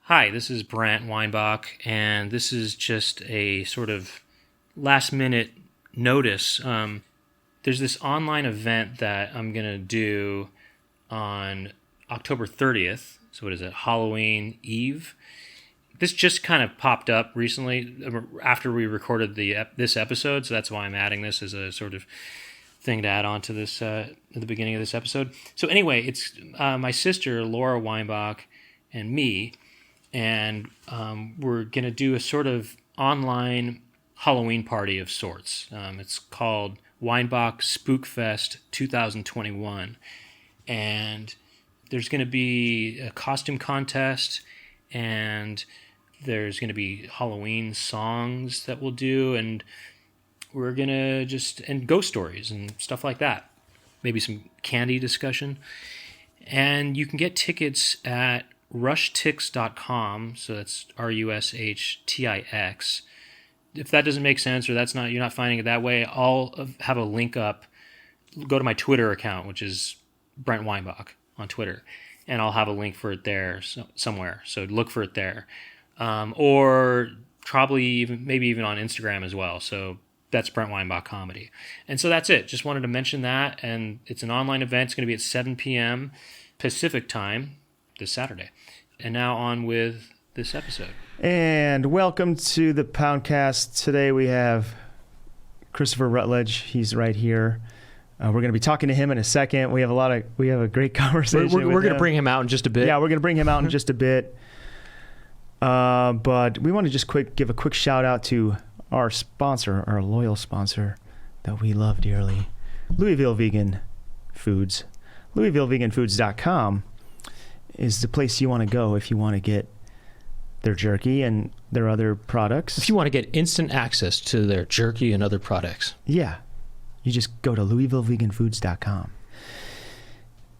Hi, this is Brant Weinbach, and this is just a sort of last-minute notice. There's this online event that I'm going to do on October 30th. So what is it, Halloween Eve? This just kind of popped up recently after we recorded this episode, so that's why I'm adding this as a sort of thing to add on to this at the beginning of this episode. So anyway, it's my sister, Laura Weinbach, and me, and we're going to do a sort of online Halloween party of sorts. It's called Weinbach Spookfest 2021, and there's going to be a costume contest, and there's going to be Halloween songs that we'll do, and we're going to and ghost stories and stuff like that. Maybe some candy discussion. And you can get tickets at rushtix.com, so that's RUSHTIX. If that doesn't make sense or you're not finding it that way, I'll have a link up. Go to my Twitter account, which is Brent Weinbach on Twitter, and I'll have a link for it there somewhere. So look for it there, or probably maybe even on Instagram as well. So that's Brent Weinbach Comedy. And so that's it. Just wanted to mention that, and it's an online event. It's going to be at 7 p.m. Pacific time this Saturday. And now on with this episode. And welcome to the Poundcast. Today we have Christopher Rutledge. He's right here. We're going to be talking to him in a second. We have a great conversation. We're going to bring him out in just a bit. Yeah, we're going to bring him out in just a bit. But we want to just give a quick shout out to our sponsor, our loyal sponsor that we love dearly, Louisville Vegan Foods. LouisvilleVeganFoods.com is the place you want to go if you want to get their jerky and their other products. If you want to get instant access to their jerky and other products. Yeah. You just go to LouisvilleVeganFoods.com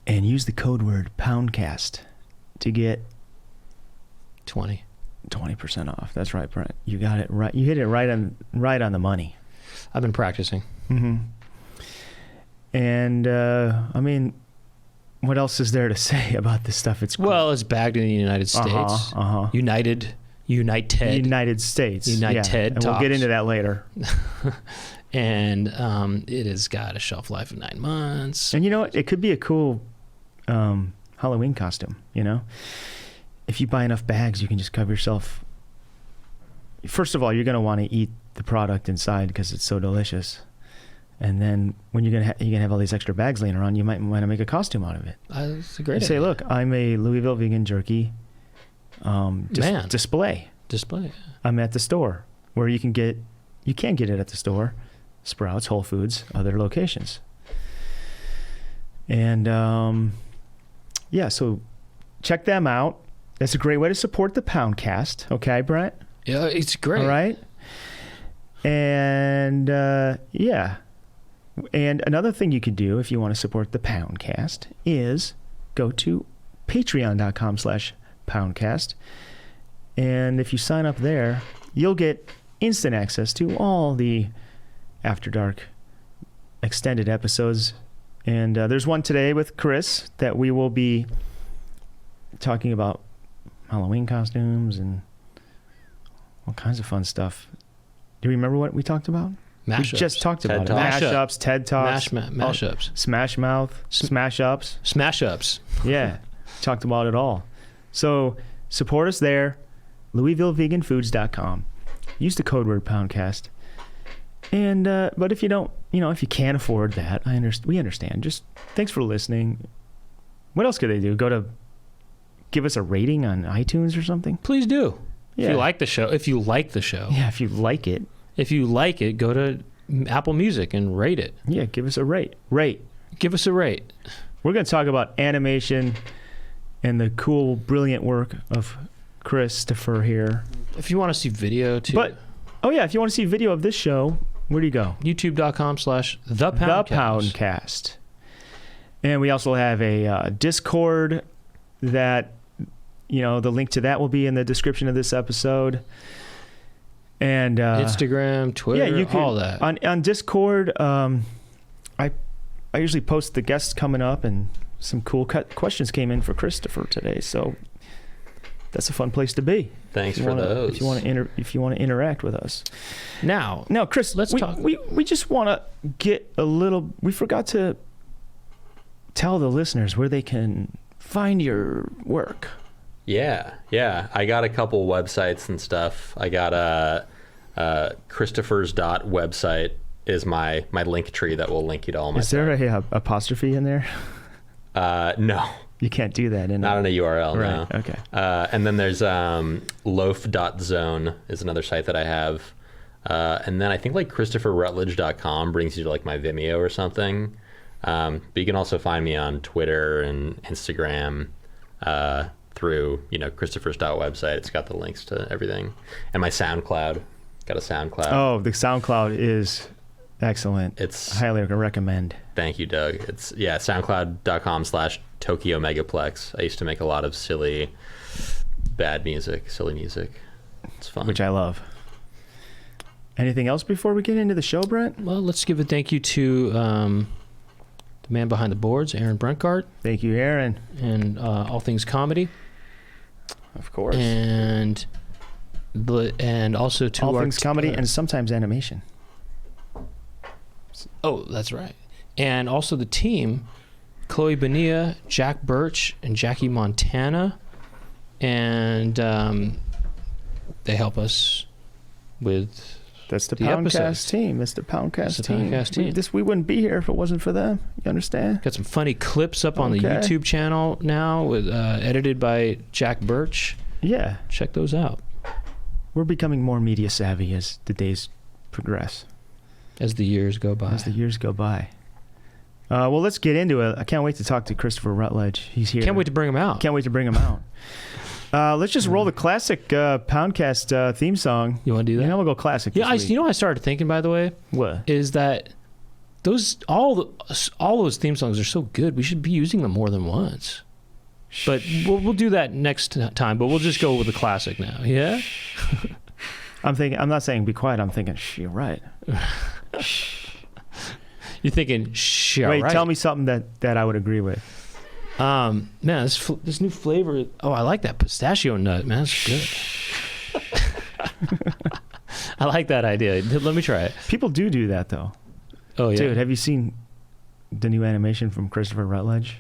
and use the code word Poundcast to get 20% off. That's right, Brent. You got it right. You hit it right on the money. I've been practicing. Mm-hmm. And I mean, what else is there to say about this stuff? It's bagged in the United States. United States. And we'll get into that later. And it has got a shelf life of 9 months. And you know what? It could be a cool Halloween costume, you know? If you buy enough bags, you can just cover yourself. First of all, you're going to want to eat the product inside because it's so delicious. And then when you're gonna have all these extra bags laying around, you might want to make a costume out of it. That's a great idea. Say, look, I'm a Louisville vegan jerky display. I'm at the store where you can get it at the store, Sprouts, Whole Foods, other locations. And so check them out. That's a great way to support the Poundcast. Okay, Brent? Yeah, it's great. All right. And And another thing you could do if you want to support the Poundcast is go to patreon.com/Poundcast. And if you sign up there, you'll get instant access to all the After Dark extended episodes. And there's one today with Chris that we will be talking about Halloween costumes and all kinds of fun stuff. Do you remember what we talked about? Mashups. We just talked about it. Mashups, TED Talks. Mashups. Smash Mouth. Smash Ups. Smash Ups. Yeah. Talked about it all. So support us there. LouisvilleVeganFoods.com. Use the code word Poundcast. And but if you don't, if you can't afford that, we understand. Just thanks for listening. What else could they do? Give us a rating on iTunes or something? Please do. Yeah. If you like the show. Yeah, if you like it. Go to Apple Music and rate it. Yeah, give us a rate. Give us a rate. We're going to talk about animation and the cool, brilliant work of Christopher here. If you want to see video too. If you want to see video of this show, where do you go? YouTube.com/ThePoundcast. And we also have a Discord that, the link to that will be in the description of this episode. And Instagram, Twitter, all that. On Discord, I usually post the guests coming up, and some cool questions came in for Christopher today. So that's a fun place to be. Thanks for those. If you want to interact with us. Now, Chris, let's talk. We just want to get a little. We forgot to tell the listeners where they can find your work. Yeah. I got a couple websites and stuff. I got Christopher's website is my link tree that will link you to all my Is there a apostrophe in there? No. You can't do that Not on a URL, right. no. Okay. And then there's Loaf.Zone is another site that I have. And then I think like ChristopherRutledge.com brings you to like my Vimeo or something. But you can also find me on Twitter and Instagram through, Christopher's website. It's got the links to everything. And my SoundCloud. Got a SoundCloud. Oh, the SoundCloud is excellent. It's highly recommend. Thank you, Doug. It's SoundCloud.com/Tokyo Megaplex. I used to make a lot of silly music. It's fun. Which I love. Anything else before we get into the show, Brent? Well, let's give a thank you to the man behind the boards, Aaron Brentgart. Thank you, Aaron. And All Things Comedy. Of course. And also to All Things Comedy and sometimes animation. Oh, that's right. And also the team, Chloe Bonilla, Jack Birch, and Jackie Montana. And they help us with That's the episodes. Poundcast team. That's the Poundcast team. Poundcast team. We wouldn't be here if it wasn't for them. You understand? Got some funny clips up on the Okay. YouTube channel now, with edited by Jack Birch. Yeah. Check those out. We're becoming more media savvy as the days progress. As the years go by. Well, let's get into it. I can't wait to talk to Christopher Rutledge. He's here. Can't wait to bring him out. Let's just roll the classic Poundcast theme song. You want to do that? We'll go classic. Yeah, I started thinking, by the way, what is that all those theme songs are so good. We should be using them more than once. But we'll do that next time. But we'll just go with the classic now. Yeah. I'm not saying be quiet. I'm thinking, you're right. You're thinking, Wait, right. tell me something that I would agree with. Man, this new flavor. Oh, I like that pistachio nut, man. That's good. I like that idea. Let me try it. People do that though. Oh yeah, dude. Have you seen the new animation from Christopher Rutledge?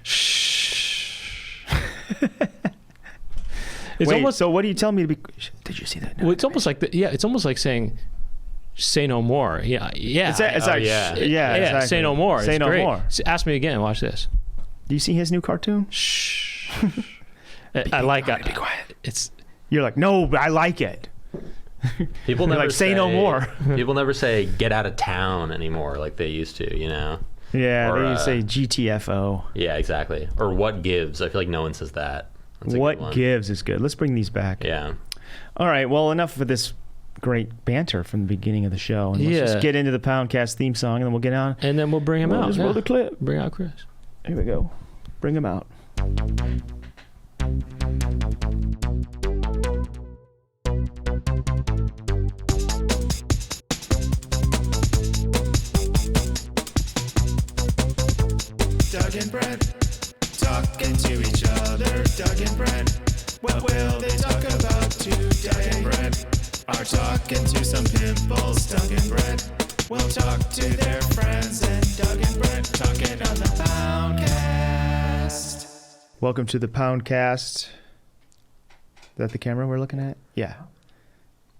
It's almost. So what do you tell me to be? Did you see that? Well, it's almost like it's almost like saying, "Say no more." Yeah. Exactly. Say no more. Say it's no great. more. Ask me again. Watch this. Do you see his new cartoon? Shh. I like it. Be quiet. It's. You're like, no, but I like it. People never say no more. People never say get out of town anymore like they used to, Yeah, or, they say GTFO. Yeah, exactly. Or what gives? I feel like no one says that. That's a good What one. gives is good. Let's bring these back. Yeah. All right. Well, enough of this great banter from the beginning of the show. And let's just get into the Poundcast theme song, and then we'll get on. And then we'll bring him out. Just roll the clip. Bring out Chris. Here we go. Bring him out. Doug and Brent talking to each other. Doug and Brent, what will they talk about today? Doug and Brent are talking to some pimples. Doug and Brent will talk to their friends. And Doug and Brent talking on the Poundcast. Welcome to the Poundcast. Is that the camera we're looking at? Yeah.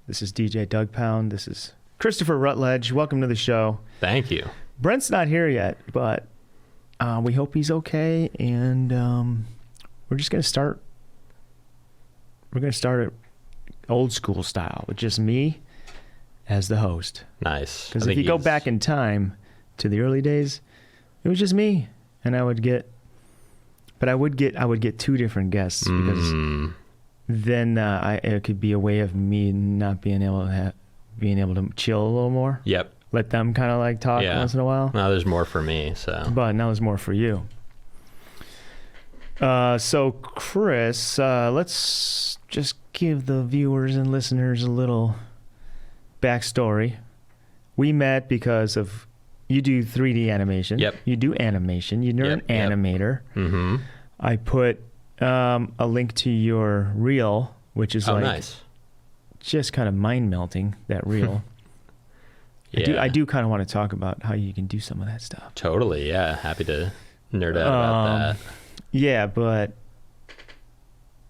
This is DJ Doug Pound. This is Christopher Rutledge. Welcome to the show. Thank you. Brent's not here yet, but we hope he's okay, and we're just gonna start. We're gonna start it old school style with just me as the host. Nice. Because if you go back in time to the early days, it was just me, and I would get two different guests because then it could be a way of me not being able to chill a little more. Yep. Let them kind of like talk once in a while. Now there's more for me, so. But now there's more for you. So Chris, let's just give the viewers and listeners a little backstory. We met because of you do 3D animation. Yep. You do animation. You're an animator. Mm-hmm. I put a link to your reel which is like nice. just kind of mind melting, that reel. Yeah. I do kind of want to talk about how you can do some of that stuff. Totally, yeah. Happy to nerd out about that. Yeah, but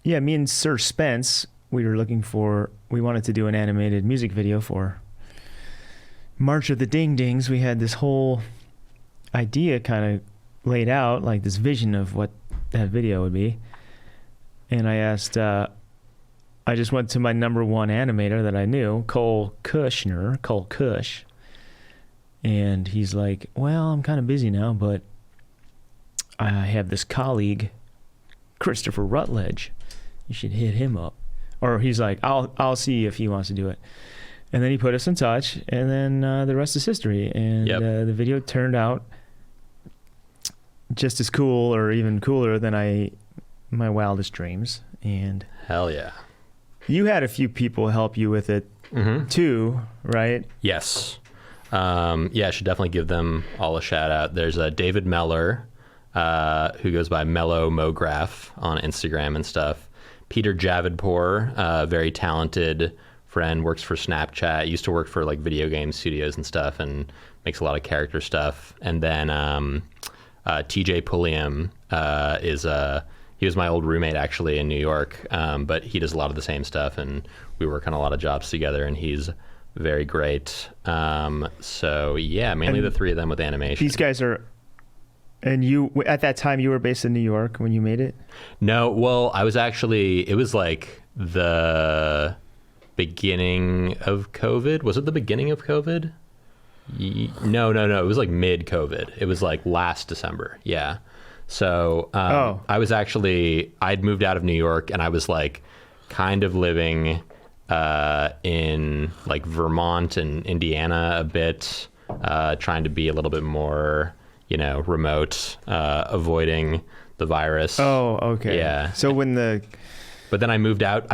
yeah, me and Sir Spence, we wanted to do an animated music video for March of the Ding Dings. We had this whole idea kind of laid out, like this vision of what that video would be. And I asked, I just went to my number one animator that I knew, Cole Cush. And he's like, well, I'm kind of busy now, but I have this colleague, Christopher Rutledge. You should hit him up. Or he's like, I'll see if he wants to do it. And then he put us in touch, and then the rest is history. And the video turned out just as cool, or even cooler than my wildest dreams. And Hell yeah. you had a few people help you with it too, right? Yes. I should definitely give them all a shout out. There's David Meller, who goes by Mellow Mograph on Instagram and stuff. Peter Javidpour, very talented friend, works for Snapchat, used to work for like video game studios and stuff, and makes a lot of character stuff. And then TJ Pulliam he was my old roommate actually in New York, but he does a lot of the same stuff, and we work on a lot of jobs together, and he's very great. So yeah, mainly the three of them with animation. These guys are, and you, at that time you were based in New York when you made it? No, well, it was like the beginning of COVID. Was it the beginning of COVID? No. It was like mid-COVID. It was like last December. Yeah. So I'd moved out of New York, and I was like kind of living in like Vermont and Indiana a bit, trying to be a little bit more, remote, avoiding the virus. Oh, okay. Yeah. So But then I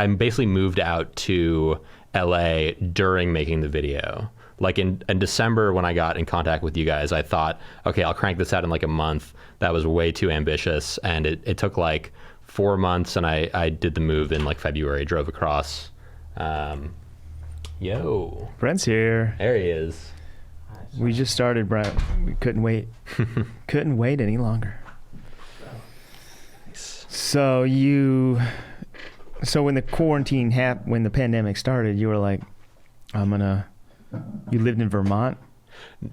basically moved out to LA during making the video. Like in December, when I got in contact with you guys, I thought, okay, I'll crank this out in like a month. That was way too ambitious. And it took like 4 months, and I did the move in like February, drove across. Brent's here. There he is. We just started, Brent. We couldn't wait. Couldn't wait any longer. So when the quarantine when the pandemic started, you were like, you lived in Vermont?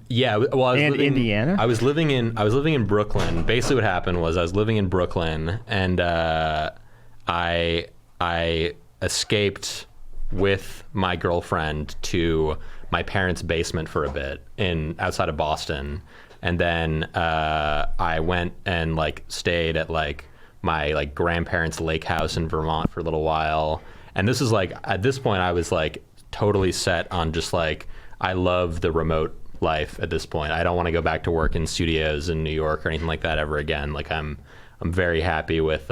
Yeah, well, I was Indiana? I was living in Brooklyn. Basically what happened was I was living in Brooklyn, and I escaped with my girlfriend to my parents' basement for a bit outside of Boston. And then I went and like stayed at like my like grandparents' lake house in Vermont for a little while. And this is like, at this point I was like totally set on just like, I love the remote life at this point. I don't want to go back to work in studios in New York or anything like that ever again. Like I'm very happy with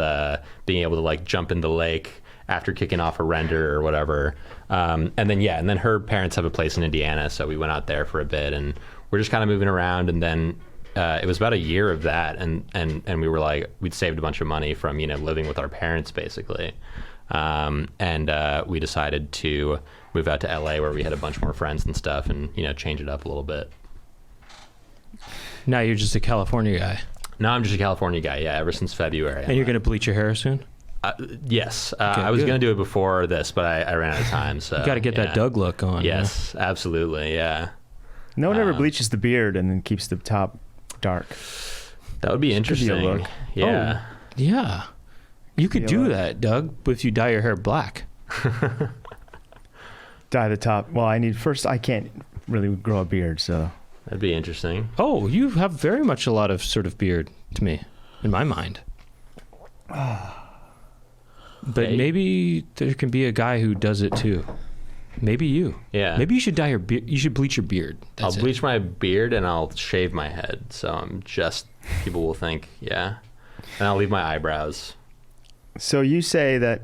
being able to like jump in the lake after kicking off a render or whatever. And then her parents have a place in Indiana, so we went out there for a bit, and we're just kind of moving around. And then it was about a year of that, and we were like, we'd saved a bunch of money from living with our parents basically, and we decided to move out to LA where we had a bunch more friends and stuff, and change it up a little bit. Now you're just a California guy. Now I'm just a California guy, yeah, ever since February. And you're going to bleach your hair soon? Yes. I was going to do it before this, but I ran out of time. So you got to get that Doug look on. Yes, absolutely, yeah. No one ever bleaches the beard and then keeps the top dark. That would be interesting. Could be a look. Yeah. Oh, yeah. You could do that, Doug, if you dye your hair black. Dye the top. Well, I can't really grow a beard, so. That'd be interesting. Oh, you have very much a lot of sort of beard to me, in my mind. But maybe there can be a guy who does it too. Maybe you. Yeah. Maybe you should dye your beard. You should bleach your beard. I'll bleach my beard and I'll shave my head. So people will think, yeah. And I'll leave my eyebrows. So you say that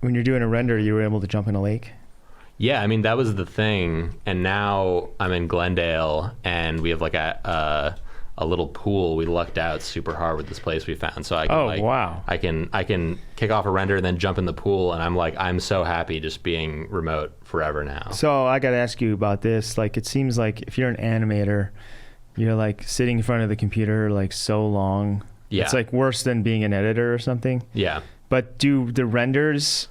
when you're doing a render, you were able to jump in a lake? Yeah, I mean, that was the thing. And now I'm in Glendale, and we have like a a little pool. We lucked out super hard with this place we found. So I can wow. I can kick off a render and then jump in the pool, and I'm so happy just being remote forever now. So I got to ask you about this. Like, it seems like if you're an animator, you're like sitting in front of the computer like so long. Yeah. It's like worse than being an editor or something. Yeah. But do the renders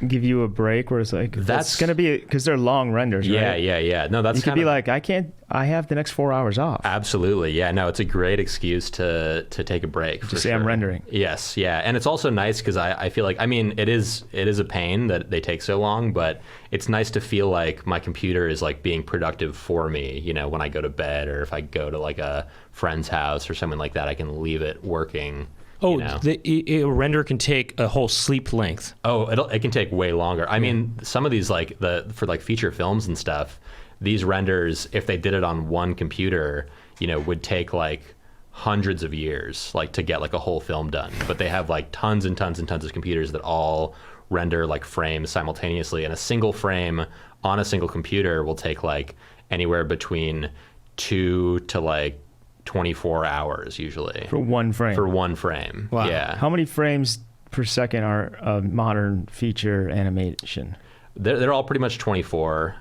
give you a break where it's like, that's going to be, because they're long renders, right? Yeah. No, that's you could be like, I have the next 4 hours off. Absolutely. Yeah, no, it's a great excuse to take a break. Just say I'm rendering. Yes, yeah. And it's also nice because I feel like, I mean, it is a pain that they take so long, but it's nice to feel like my computer is like being productive for me, you know, when I go to bed, or if I go to like a friend's house or something like that, I can leave it working. Oh, you know? a render can take a whole sleep length. Oh, it can take way longer. I mean, some of these, like for like feature films and stuff, these renders, if they did it on one computer, you know, would take like hundreds of years, like to get like a whole film done. But they have like tons and tons and tons of computers that all render like frames simultaneously, and a single frame on a single computer will take like anywhere between 2 to like 24 hours usually. For one frame. For one frame. Wow. Yeah. How many frames per second are a modern feature animation? They're all pretty much 24.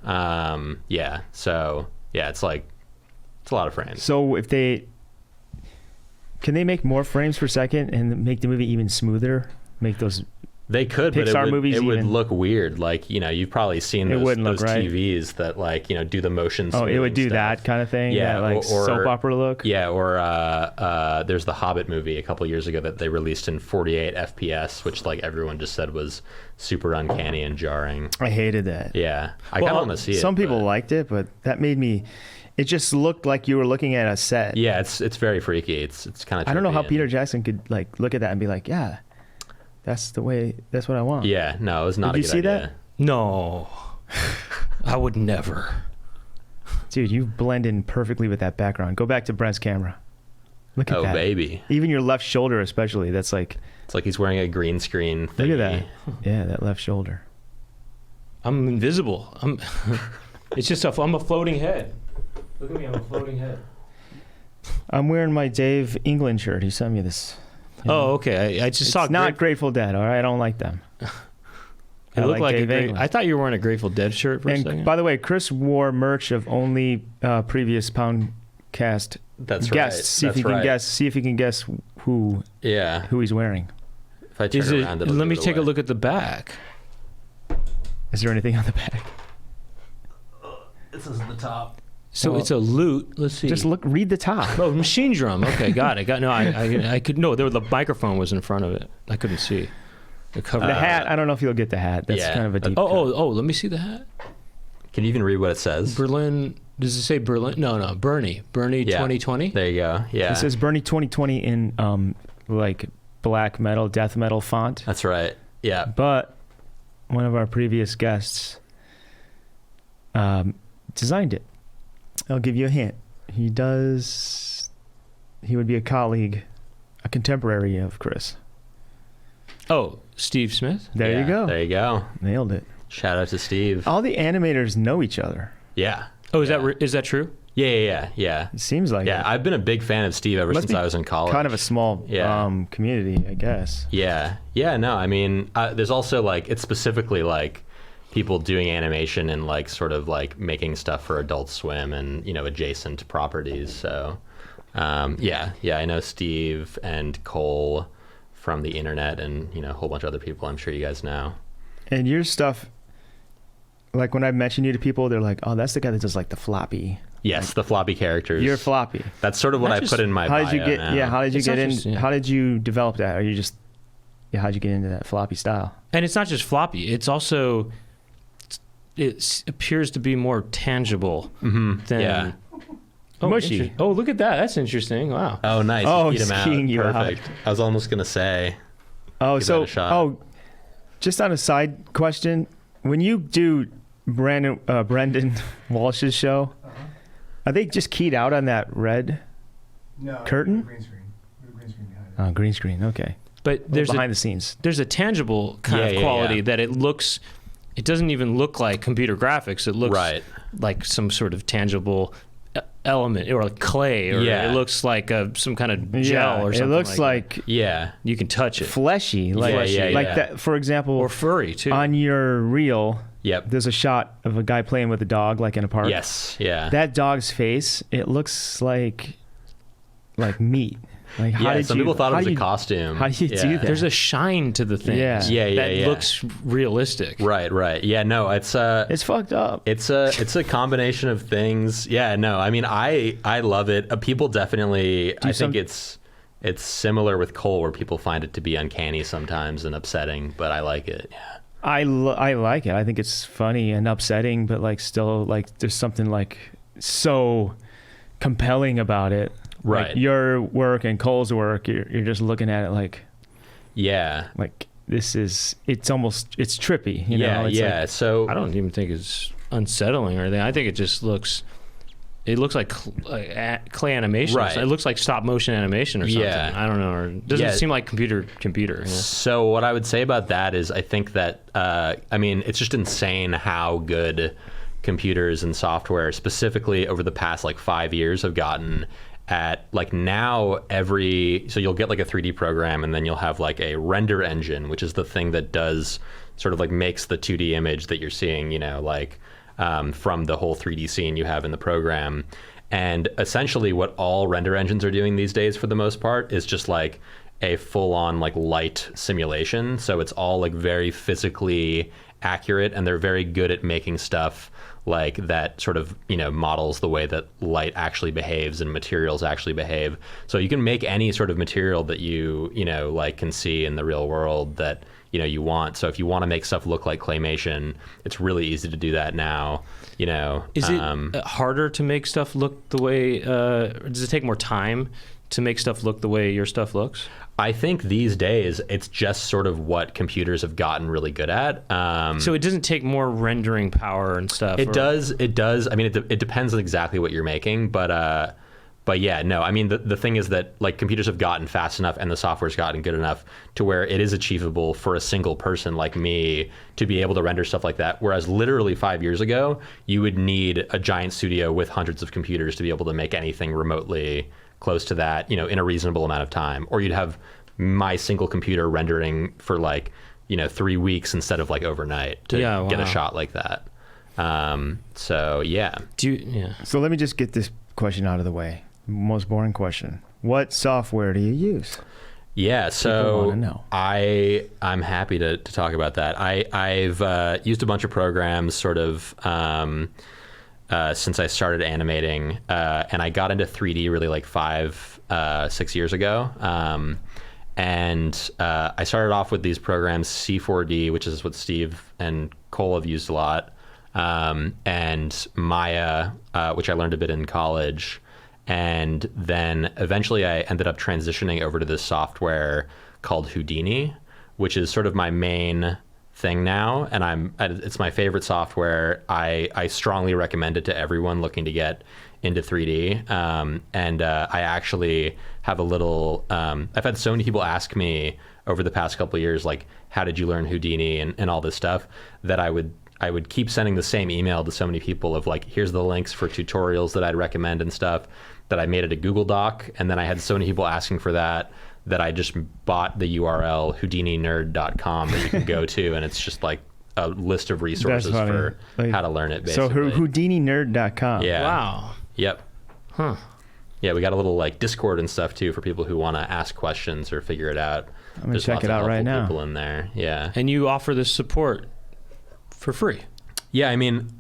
Yeah. So yeah, it's a lot of frames. So if can they make more frames per second and make the movie even smoother? Make those They could, Pixar but movies it would even- look weird. Like, you know, you've probably seen It those wouldn't look right. TVs that, like, you know, do the motion Oh, it smoothing would do stuff. that kind of thing? Yeah, That, like or- soap opera look? Yeah, or there's the Hobbit movie a couple years ago that they released in 48 FPS, which, like, everyone just said was super uncanny and jarring. I hated that. Yeah, I kind of want to see it. Some people but- liked it, but that made me... It just looked like you were looking at a set. Yeah, it's very freaky. It's kind of. I don't know how Peter Jackson could like look at that and be like, yeah, that's what I want. Yeah, no, it was not Did a you good see idea. that? No, I would never. Dude, you blend in perfectly with that background. Go back to Brent's camera. Look at Oh, that. baby. Even your left shoulder especially, that's like, It's like he's wearing a green screen look thingy. at that. Yeah, that left shoulder. I'm invisible. It's just I'm a floating head. Look at me, I'm a floating head. I'm wearing my Dave England shirt. He sent me this. Oh, okay. I just It's saw. not Grateful Dead, all right? I don't like them. It I looked like Dave a England. I thought you were wearing a Grateful Dead shirt for a And second. by the way, Chris wore merch of only previous Poundcast That's guests. right. See if you can guess who Yeah. he's wearing. If I turn Is it? around, it'll Let me give it take a away. look at the back. Is there anything on the back? It says at the top. So Well, it's a lute. Let's see. Just read the top. Oh, machine drum. Okay, got it. I could. No, the microphone was in front of it. I couldn't see the cover. The hat, I don't know if you'll get the hat. That's yeah. kind of a deep Oh, let me see the hat. Can you even read what it says? Berlin. Does it say Berlin? No, Bernie. Bernie Yeah. 2020. There you go. Yeah. It says Bernie 2020 in like black metal, death metal font. That's right. Yeah. But one of our previous guests designed it. I'll give you a hint. He would be a colleague, a contemporary of Chris. Oh, Steve Smith. There Yeah, you go. There you go. Nailed it. Shout out to Steve. All the animators know each other. Yeah. Oh, is Yeah. is that true? Yeah. It seems like Yeah, it. I've been a big fan of Steve ever Must since be I was in college. Kind of a small Yeah. community, I guess. Yeah. No, I mean, there's also like, it's specifically like people doing animation and like sort of like making stuff for Adult Swim and, you know, adjacent properties. So, yeah, I know Steve and Cole from the internet and, you know, a whole bunch of other people I'm sure you guys know. And your stuff, like when I mention you to people, they're like, "Oh, that's the guy that does like the floppy." Yes, the floppy characters. You're floppy. That's sort of what Not I just- put in my How bio did you get? now. Yeah, how did you It's get not in? just- yeah. How did you develop that? Or you just? Yeah, how'd you get into that floppy style? And it's not just floppy. It's also it appears to be more tangible than. Yeah. Oh, Mushy. Oh, look at that. That's interesting. Wow. Oh, nice. Oh, you keyed him out. skiing you out. Perfect. I was almost going to say. Oh, Give so that a shot. just on a side question, when you do Brendan Walsh's show, are they just keyed out on that red No, curtain? Green screen. Green screen behind it. Oh, green screen. Okay. But there's behind the scenes. there's a tangible kind Yeah, of yeah, quality yeah. that it looks. It doesn't even look like computer graphics. It looks Right. like some sort of tangible element or like clay, or Yeah. it looks like some kind of gel or something. It looks like Yeah. you can touch it, fleshy, like yeah. that. For example, or furry too. on your reel, Yep. there's a shot of a guy playing with a dog, like in a park. Yes. Yeah. That dog's face, it looks like meat. Like yeah. Some people thought it was a costume. How do you do that? There's a shine to the thing. Yeah. That looks realistic. Right. Yeah. No, it's fucked up. It's a combination of things. Yeah. No, I mean, I love it. People definitely. I think it's similar with Cole, where people find it to be uncanny sometimes and upsetting, but I like it. Yeah. I like it. I think it's funny and upsetting, but like still like there's something like so compelling about it. Right. Like your work and Cole's work, you're just looking at it like, yeah, like it's trippy. You know? It's yeah. like, So I don't even think it's unsettling or anything. I think it just looks. It looks like clay animation. Right. It looks like stop motion animation or something. Yeah. I don't know. Or it doesn't seem like computer. Yeah. So what I would say about that is I think that, I mean, it's just insane how good computers and software, specifically over the past like 5 years, have gotten at like now so you'll get like a 3D program, and then you'll have like a render engine, which is the thing that does sort of like makes the 2D image that you're seeing, you know, like from the whole 3D scene you have in the program. And essentially what all render engines are doing these days for the most part is just like a full-on like light simulation. So it's all like very physically accurate, and they're very good at making stuff like that sort of, you know, models the way that light actually behaves and materials actually behave. So you can make any sort of material that you know, like can see in the real world that, you know, you want. So if you want to make stuff look like claymation, it's really easy to do that now, you know. Is it harder to make stuff look the way, or does it take more time to make stuff look the way your stuff looks? I think these days it's just sort of what computers have gotten really good at. So it doesn't take more rendering power and stuff? It does. I mean, it depends on exactly what you're making, but yeah, no, I mean, the thing is that like computers have gotten fast enough and the software's gotten good enough to where it is achievable for a single person like me to be able to render stuff like that. Whereas literally 5 years ago, you would need a giant studio with hundreds of computers to be able to make anything remotely close to that, you know, in a reasonable amount of time. Or you'd have my single computer rendering for like, you know, 3 weeks instead of like overnight to get a shot like that. So yeah. So let me just get this question out of the way. Most boring question. What software do you use? Yeah, so wanna know. I'm happy to talk about that. I've used a bunch of programs sort of since I started animating, and I got into 3D really like 5-6 years ago. And I started off with these programs, C4D, which is what Steve and Cole have used a lot, and Maya, which I learned a bit in college. And then eventually I ended up transitioning over to this software called Houdini, which is sort of my main thing now. And it's my favorite software. I strongly recommend it to everyone looking to get into 3D. And I actually have a little, I've had so many people ask me over the past couple of years, like, how did you learn Houdini and all this stuff, that I would keep sending the same email to so many people of like, here's the links for tutorials that I'd recommend and stuff, that I made it a Google Doc. And then I had so many people asking for that I just bought the URL houdininerd.com that you can go to. And it's just like a list of resources for like, how to learn it, basically. So houdininerd.com. Yeah. Wow. Yep. Huh. Yeah, we got a little like Discord and stuff too for people who want to ask questions or figure it out. I'm going to check it out right now. People in there. Yeah. And you offer this support for free. Yeah, I mean,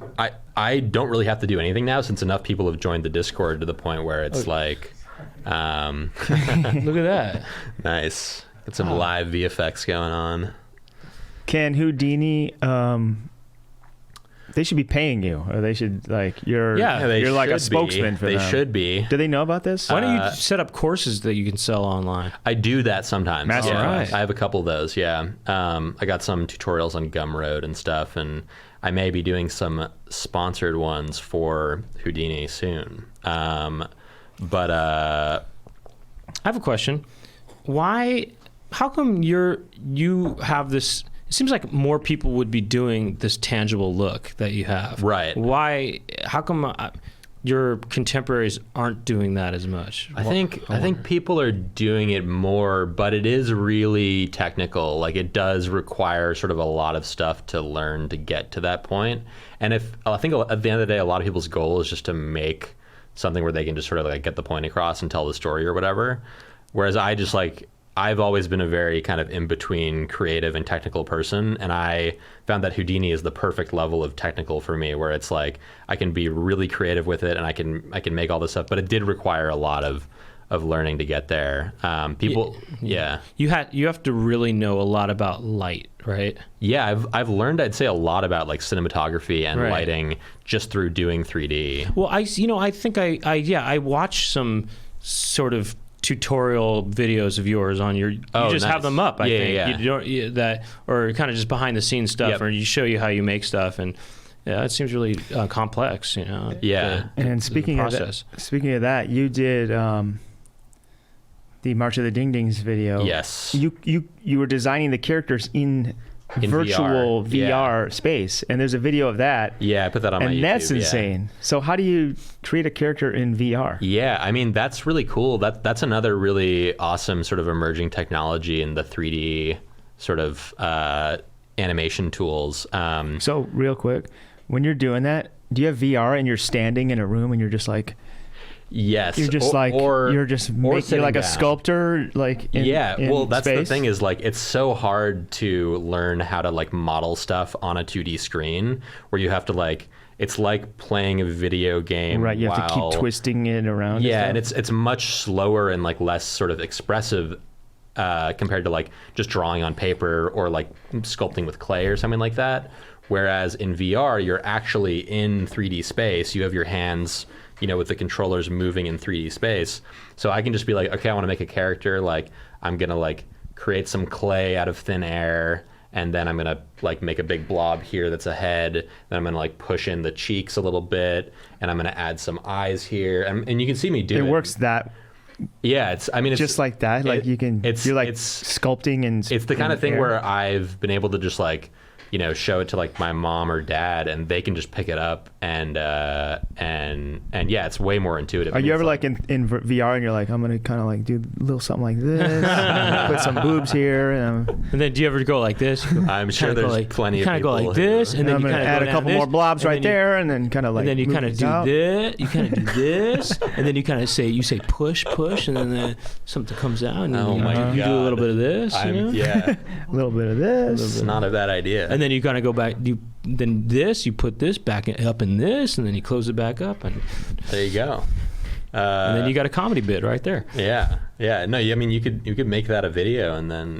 I don't really have to do anything now since enough people have joined the Discord to the point where it's like... Look at that. Nice. Got some live VFX going on. Can Houdini... they should be paying you, or they should like you're like a spokesman for them. They should be. Do they know about this? Why don't you set up courses that you can sell online? I do that sometimes. Masterclass. I have a couple of those. Yeah, I got some tutorials on Gumroad and stuff, and I may be doing some sponsored ones for Houdini soon. But I have a question. How come you have this? It seems like more people would be doing this tangible look that you have. Right. Why? How come? your contemporaries aren't doing that as much. I think people are doing it more, but it is really technical. Like, it does require sort of a lot of stuff to learn to get to that point. And I think at the end of the day, a lot of people's goal is just to make something where they can just sort of like get the point across and tell the story or whatever. Whereas I just like, I've always been a very kind of in-between creative and technical person, and I found that Houdini is the perfect level of technical for me, where it's like I can be really creative with it and I can make all this stuff, but it did require a lot of learning to get there. You have to really know a lot about light, right? Yeah, I've learned, I'd say, a lot about like cinematography and lighting just through doing 3D. Well, I think I watched some sort of tutorial videos of yours on your. You just have them up. I think. Yeah. You don't or kind of just behind the scenes stuff, or you show you how you make stuff, and it seems really complex. Yeah. And speaking of that, you did the March of the Ding Dings video. Yes. You were designing the characters in virtual VR space, and there's a video of that. Yeah, I put that on my YouTube. And that's insane. So how do you create a character in VR? Yeah, I mean, that's really cool. That's another really awesome sort of emerging technology in the 3D sort of animation tools. So real quick, when you're doing that, do you have VR and you're standing in a room and you're just like... Yes. You're just you're like a sculptor, like in that's space? the thing is like it's so hard to learn how to like model stuff on a 2D screen where you have to like it's like playing a video game. Right, you have to keep twisting it around. Yeah, and it's much slower and like less sort of expressive compared to like just drawing on paper or like sculpting with clay or something like that. Whereas in VR, you're actually in 3D space. You have your hands, with the controllers moving in 3D space. So I can just be like, okay, I want to make a character. Like, I'm going to like create some clay out of thin air. And then I'm going to like make a big blob here that's a head. Then I'm going to like push in the cheeks a little bit. And I'm going to add some eyes here. And you can see me do it. It works that. Yeah, it's just like that. Like you're like sculpting and it's the kind of thing where I've been able to just like, show it to like my mom or dad, and they can just pick it up, and yeah, it's way more intuitive. Are you ever like in VR and you're like, I'm gonna kind of like do a little something like this, put some boobs here, and then do you ever go like this? I'm sure there's plenty of people. Kind of go like this, and then you kind of add a couple more blobs right there, and then kind of like. And then you kind of do this. You kind of do this, and then you kind of say push, and then something comes out, and then you do a little bit of this. A little bit of this. It's not a bad idea. And then you kind of go back. You put this back up in this, and then you close it back up, and there you go. And then you got a comedy bit right there. Yeah. No, I mean you could make that a video, and then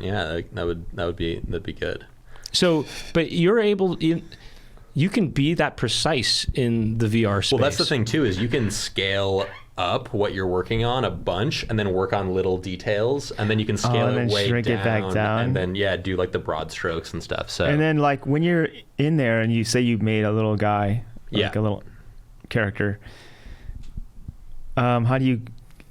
that'd be good. So, but you're able. You can be that precise in the VR space. Well, that's the thing too, is you can scale up what you're working on a bunch and then work on little details, and then you can scale it way shrink down, it back down, and then do like the broad strokes and stuff. So and then like when you're in there and you say you made a little guy, like a little character, how do you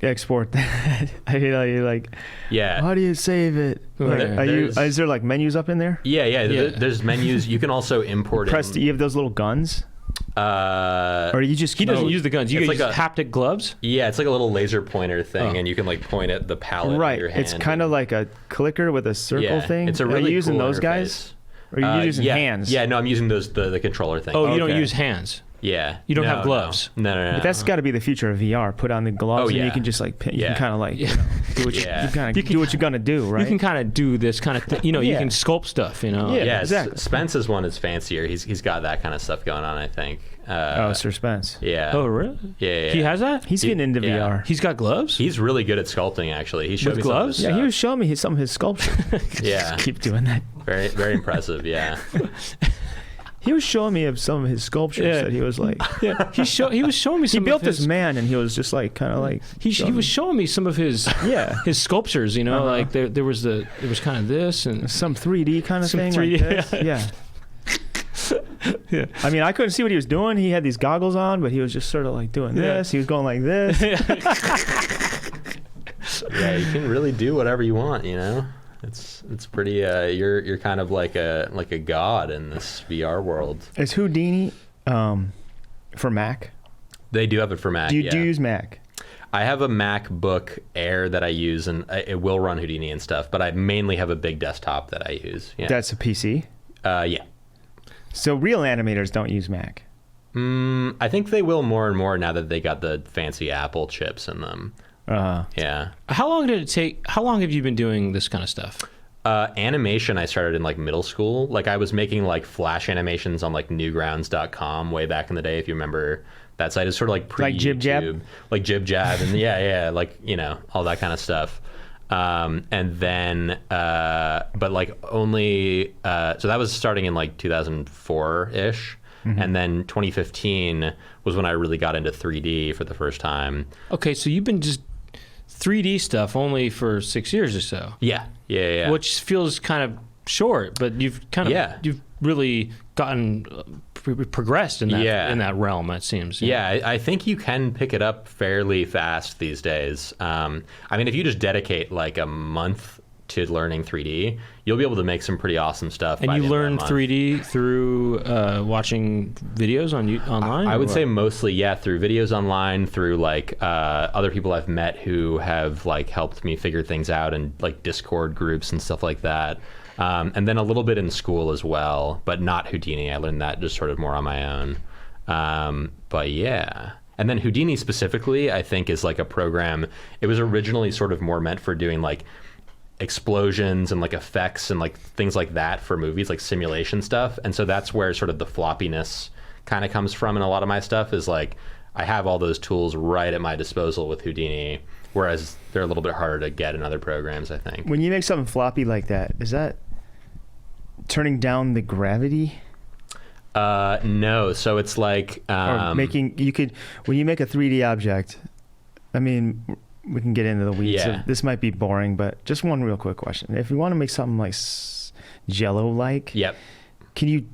export that? How do you save it? Is there like menus up in there? Yeah. There's menus. You can also import do you have those little guns? Or you just he doesn't use the guns. You use like haptic gloves. Yeah, it's like a little laser pointer thing, and you can like point at the palette. Right, of your hand. It's kind of like a clicker with a circle thing. It's a really Are you using cool those interface. Guys? Or are you using hands? Yeah, no, I'm using the controller thing. Oh, you don't use hands. Yeah, you don't have gloves. No. But that's got to be the future of VR. Put on the gloves, and you can just like you can kind of like do what do what you're gonna do, right? You can kind of do this kind of thing. You can sculpt stuff. Yeah, exactly. Spence's one is fancier. He's got that kind of stuff going on, I think. Sir Spence. Yeah. Oh, really? Yeah. He has that? He's getting into VR. He's got gloves? He's really good at sculpting, actually. He showed me gloves? Yeah, he was showing me some of his sculpture. Yeah. Keep doing that. Very, very impressive, yeah. He was showing me some of his sculptures that he was like. Yeah. He was showing me some He built this man, and he was just like kind of like. He was showing me some of his his sculptures, like there was kind of this and some 3D kind of some thing 3D, like this. Yeah. I mean, I couldn't see what he was doing. He had these goggles on, but he was just sort of like doing this. He was going like this. Yeah, you can really do whatever you want, It's pretty. You're kind of like a god in this VR world. Is Houdini for Mac? They do have it for Mac. Do you use Mac? I have a MacBook Air that I use, and it will run Houdini and stuff, but I mainly have a big desktop that I use. Yeah. That's a PC? Yeah. So real animators don't use Mac? I think they will more and more now that they got the fancy Apple chips in them. Yeah. How long did it take? How long have you been doing this kind of stuff? Animation I started in like middle school. Like I was making like Flash animations on like newgrounds.com way back in the day, if you remember. That site is sort of like pre-YouTube. Like Jib Jab? Like Jib Jab, and yeah, like, you know, all that kind of stuff. And then, but like only, so that was starting in like 2004-ish. Mm-hmm. And then 2015 was when I really got into 3D for the first time. Okay, so you've been just 3D stuff only for 6 years or so. Yeah. Which feels kind of short, but you've kind of, you've really gotten progressed in that in that realm, it seems. Yeah, I think you can pick it up fairly fast these days. I mean, if you just dedicate like a month to learning 3D, you'll be able to make some pretty awesome stuff. And you learn 3D through watching videos online? I would say mostly, through videos online, through like other people I've met who have like helped me figure things out, and like Discord groups and stuff like that. And then a little bit in school as well, but not Houdini. I learned that just sort of more on my own. But yeah. And then Houdini specifically, I think, is like a program. It was originally sort of more meant for doing like explosions and like effects and like things like that for movies, like simulation stuff. And so that's where sort of the floppiness kind of comes from in a lot of my stuff, is like I have all those tools right at my disposal with Houdini, whereas they're a little bit harder to get in other programs, I think. When you make something floppy like that, is that turning down the gravity? No. So it's like or making, you could, when you make a 3D object, I mean, we can get into the weeds. Yeah. So this might be boring, but just one real quick question. If you want to make something like Jello-like, yep, can you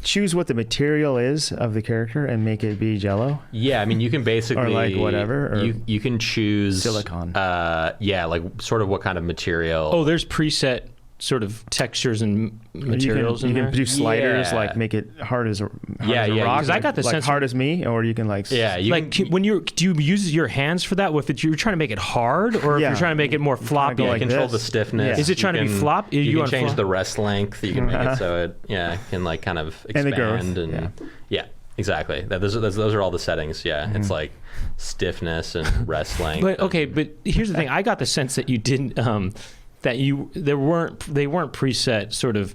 choose what the material is of the character and make it be Jello? Yeah, I mean, you can basically, or like whatever, or you can choose silicone. Like sort of what kind material. Oh, there's preset sort of textures and materials you in can there? do sliders, like make it hard as a rock. Because I got the like sense hard as me, or you can like when do you use your hands for that? If you're trying to make it hard, or if you're trying to make it more floppy? Like control the stiffness. Is it trying to be flop? You can change the rest length. You can make it so it can like kind of expand and exactly. Those are all the settings. Yeah, it's like stiffness and rest length. But here's the thing. I got the sense that you didn't. They weren't preset sort of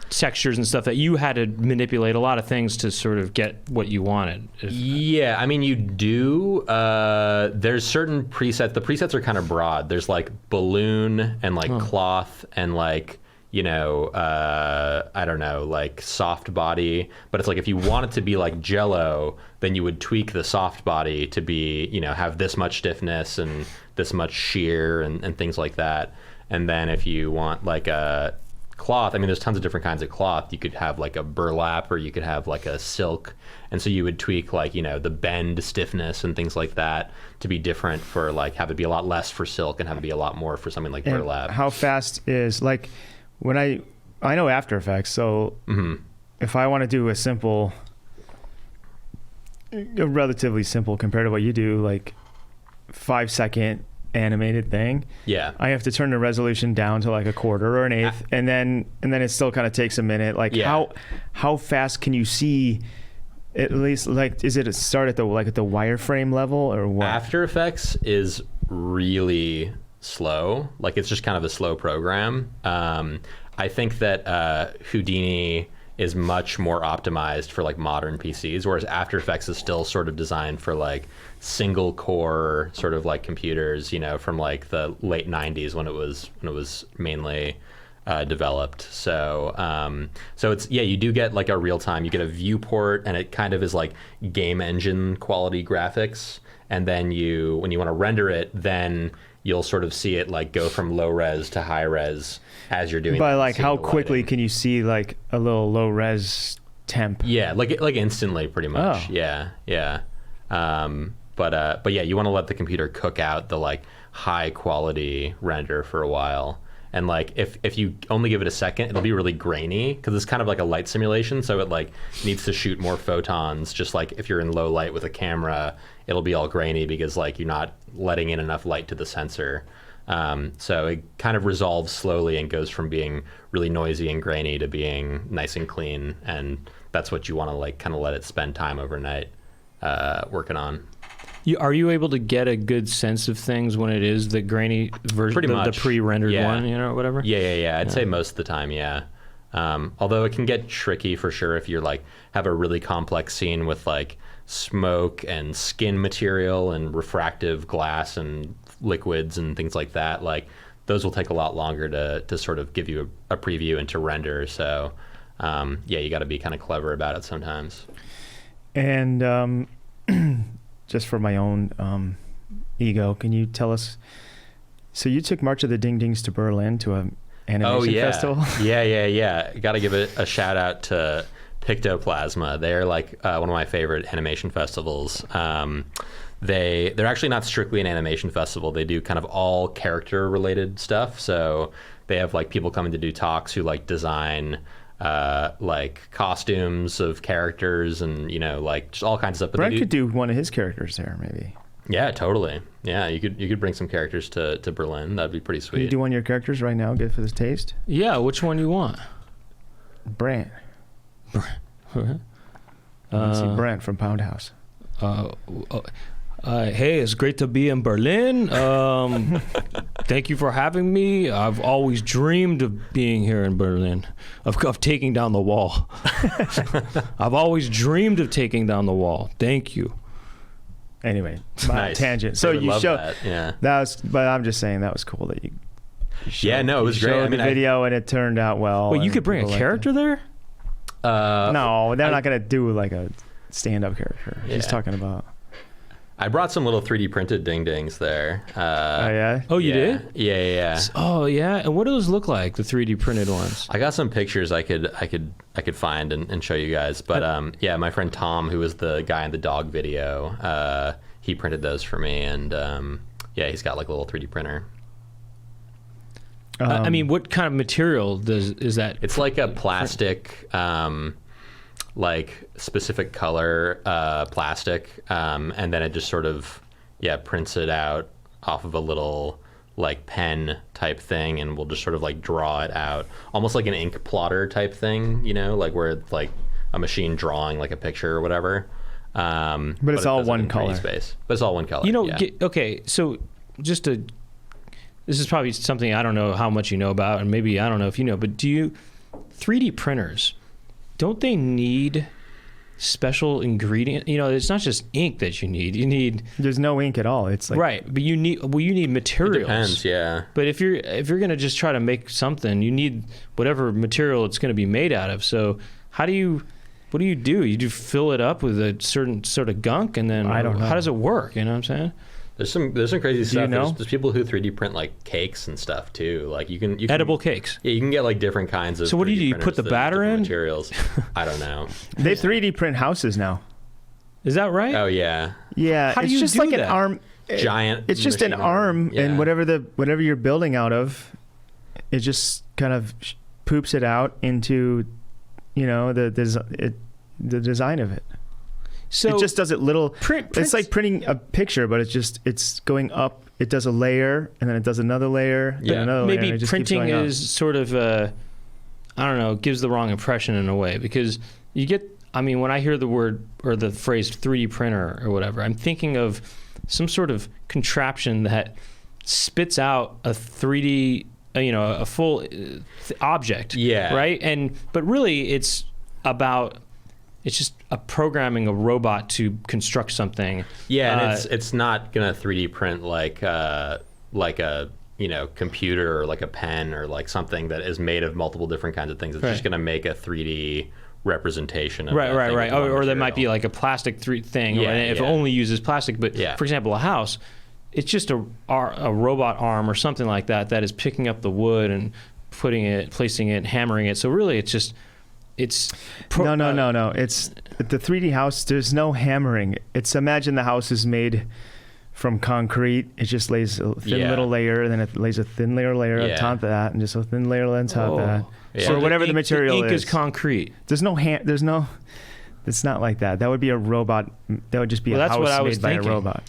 textures and stuff, that you had to manipulate a lot of things to sort of get what you wanted. Yeah, I mean, you do. There's certain presets. The presets are kind of broad. There's like balloon and like cloth and like, you know, I don't know, like soft body. But it's like if you want it to be like Jello, then you would tweak the soft body to be, you know, have this much stiffness and this much shear and things like that. And then if you want like a cloth, I mean, there's tons of different kinds of cloth. You could have like a burlap, or you could have like a silk. And so you would tweak like, you know, the bend stiffness and things like that to be different, for like have it be a lot less for silk and have it be a lot more for something like burlap. How fast is, like, when I know After Effects, so if I want to do a relatively simple compared to what you do, like 5-second animated thing, I have to turn the resolution down to like a quarter or an eighth, and then it still kind of takes a minute. Like how fast can you see? At least, like, is it start at the wireframe level, or what? After Effects is really slow. Like, it's just kind of a slow program. I think that Houdini is much more optimized for like modern PCs, whereas After Effects is still sort of designed for like single core sort of like computers, you know, from like the late 90s when it was mainly developed. So it's, you do get like a real time, you get a viewport, and it kind of is like game engine quality graphics. And then when you want to render it, then you'll sort of see it like go from low res to high res as you're doing. But like, how quickly can you see like a little low res temp? Yeah, like instantly, pretty much. Oh. Yeah. But yeah, you want to let the computer cook out the like high quality render for a while, And like if you only give it a second, it'll be really grainy because it's kind of like a light simulation. So it like needs to shoot more photons. Just like if you're in low light with a camera, it'll be all grainy because like you're not letting in enough light to the sensor. So it kind of resolves slowly and goes from being really noisy and grainy to being nice and clean. And that's what you want to like kind of let it spend time overnight working on. Are you able to get a good sense of things when it is the grainy version, Pretty much. the pre-rendered Yeah. one, whatever? Yeah. I'd say most of the time, yeah. Although it can get tricky for sure if you're like have a really complex scene with like smoke and skin material and refractive glass and liquids and things like that. Like those will take a lot longer to sort of give you a preview and to render. So you got to be kind of clever about it sometimes. And just for my own ego, can you tell us? So you took March of the Ding Dings to Berlin to an animation festival? Yeah. Got to give it a shout out to Pictoplasma. They're like one of my favorite animation festivals. They're actually not strictly an animation festival. They do kind of all character related stuff. So they have like people coming to do talks who like design like costumes of characters and like just all kinds of stuff. But Brent could do one of his characters there, maybe. Yeah, totally. Yeah, you could bring some characters to Berlin. That'd be pretty sweet. Can you do one of your characters right now? Good for this taste. Yeah, which one you want? Brent. I want to see Brent from Poundhouse. Hey, it's great to be in Berlin. Thank you for having me. I've always dreamed of being here in Berlin, of taking down the wall. I've always dreamed of taking down the wall. Thank you. Anyway, my Nice. tangent. So I would you love showed that. Yeah. that was, but I'm just saying that was cool that you showed, Yeah, no, it was great. showed I mean, the video and it turned out well. Wait, you and could bring a people liked character there? it. No, they're not gonna do like a stand-up character. He's Yeah. talking about. I brought some little 3D printed ding dings there. Oh yeah. Oh, you yeah. did? Yeah. Oh, yeah. And what do those look like, the 3D printed ones? I got some pictures I could find and show you guys. But my friend Tom, who was the guy in the dog video, he printed those for me, and he's got like a little 3D printer. I mean, what kind of material is that? It's like a plastic, like specific color plastic, and then it just sort of prints it out off of a little like pen type thing, and we'll just sort of like draw it out, almost like an ink plotter type thing, like where it's like a machine drawing like a picture or whatever. But it's it all does it one in 3D color. space. But it's all one color. Okay, so this is probably something I don't know how much you know about, and maybe I don't know if you know, but 3D printers, don't they need special ingredient? It's not just ink that you need. There's no ink at all. It's like Right, but you need materials. It depends, yeah. But if you're going to just try to make something, you need whatever material it's going to be made out of. So what do you do? You do fill it up with a certain sort of gunk, and then I don't know. How does it work? You know what I'm saying? There's some crazy you stuff. know? There's people who 3D print like cakes and stuff too. Like you can Edible cakes. Yeah, you can get like different kinds of. So what do 3D you do? You put printers the that use batter different in? Materials. I don't know. they 3D print houses now. Is that right? Oh yeah. Yeah, How do it's you just do like that? an arm. Giant. It's just an machine arm, yeah. and whatever you're building out of, it just kind of poops it out into, the design of it. So it just does it little. Print- It's like printing a picture, but it's going up. It does a layer, and then it does another layer, Yeah. then another layer. and maybe it just keeps printing going up. is sort of I don't know, gives the wrong impression in a way, because you get, I mean, when I hear the word or the phrase 3D printer or whatever, I'm thinking of some sort of contraption that spits out a 3D, a full object. Yeah. Right? But really it's just a programming a robot to construct something. Yeah, and it's not gonna 3D print like a computer or like a pen or like something that is made of multiple different kinds of things. It's just gonna make a 3D representation of that thing Right. with one Or there might be material. like a plastic thing, Yeah, if it yeah. only uses plastic. But Yeah. for example, a house, it's just a robot arm or something like that is picking up the wood and placing it, hammering it. So really, it's just No. It's the 3D house. There's no hammering. It's imagine the house is made from concrete. It just lays a thin little layer, and then it lays a thin layer on top of that, and just a thin layer on top of that. Yeah. Or whatever the material ink is. is concrete. There's no hand. There's no. It's not like that. That would be a robot. That would just be a house made by a robot.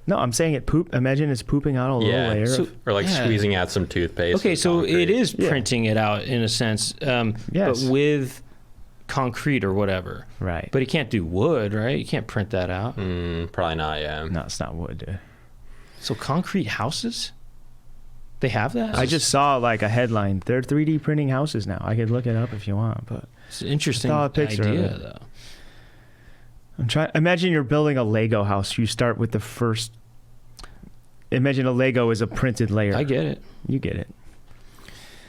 No, I'm saying it poop. Imagine it's pooping out a little layer. Or like squeezing out some toothpaste. Okay, so concrete. it is printing it out in a sense, Yes. but with concrete or whatever. Right. But you can't do wood, right? You can't print that out. Probably not, yeah. No, it's not wood, dude. So concrete houses? They have that? I just saw like a headline. They're 3D printing houses now. I could look it up if you want, but It's an interesting saw a picture of idea, it. though. I'm trying. Imagine you're building a Lego house. You start with the first. Imagine a Lego is a printed layer. I get it. You get it.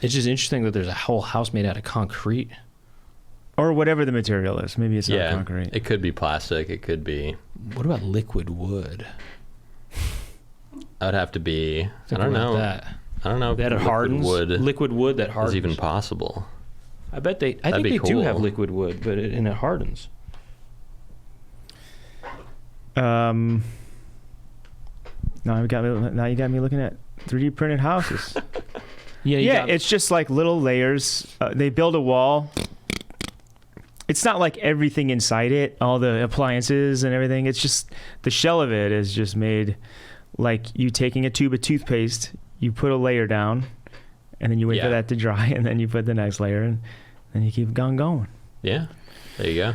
It's just interesting that there's a whole house made out of concrete. Or whatever the material is. Maybe it's not concrete. It could be plastic. It could be. What about liquid wood? That would have to be. Think I don't about know. that. I don't know. If That it hardens. Liquid wood that hardens. is even possible. I bet they. I That'd think be they do have cool. liquid wood, but and it hardens. Now you got me looking at 3D printed houses. Yeah, It's just like little layers. They build a wall. It's not like everything inside it, all the appliances and everything. It's just the shell of it is just made like you taking a tube of toothpaste, you put a layer down, and then you wait for that to dry, and then you put the next layer, and then you keep going. Yeah. There you go.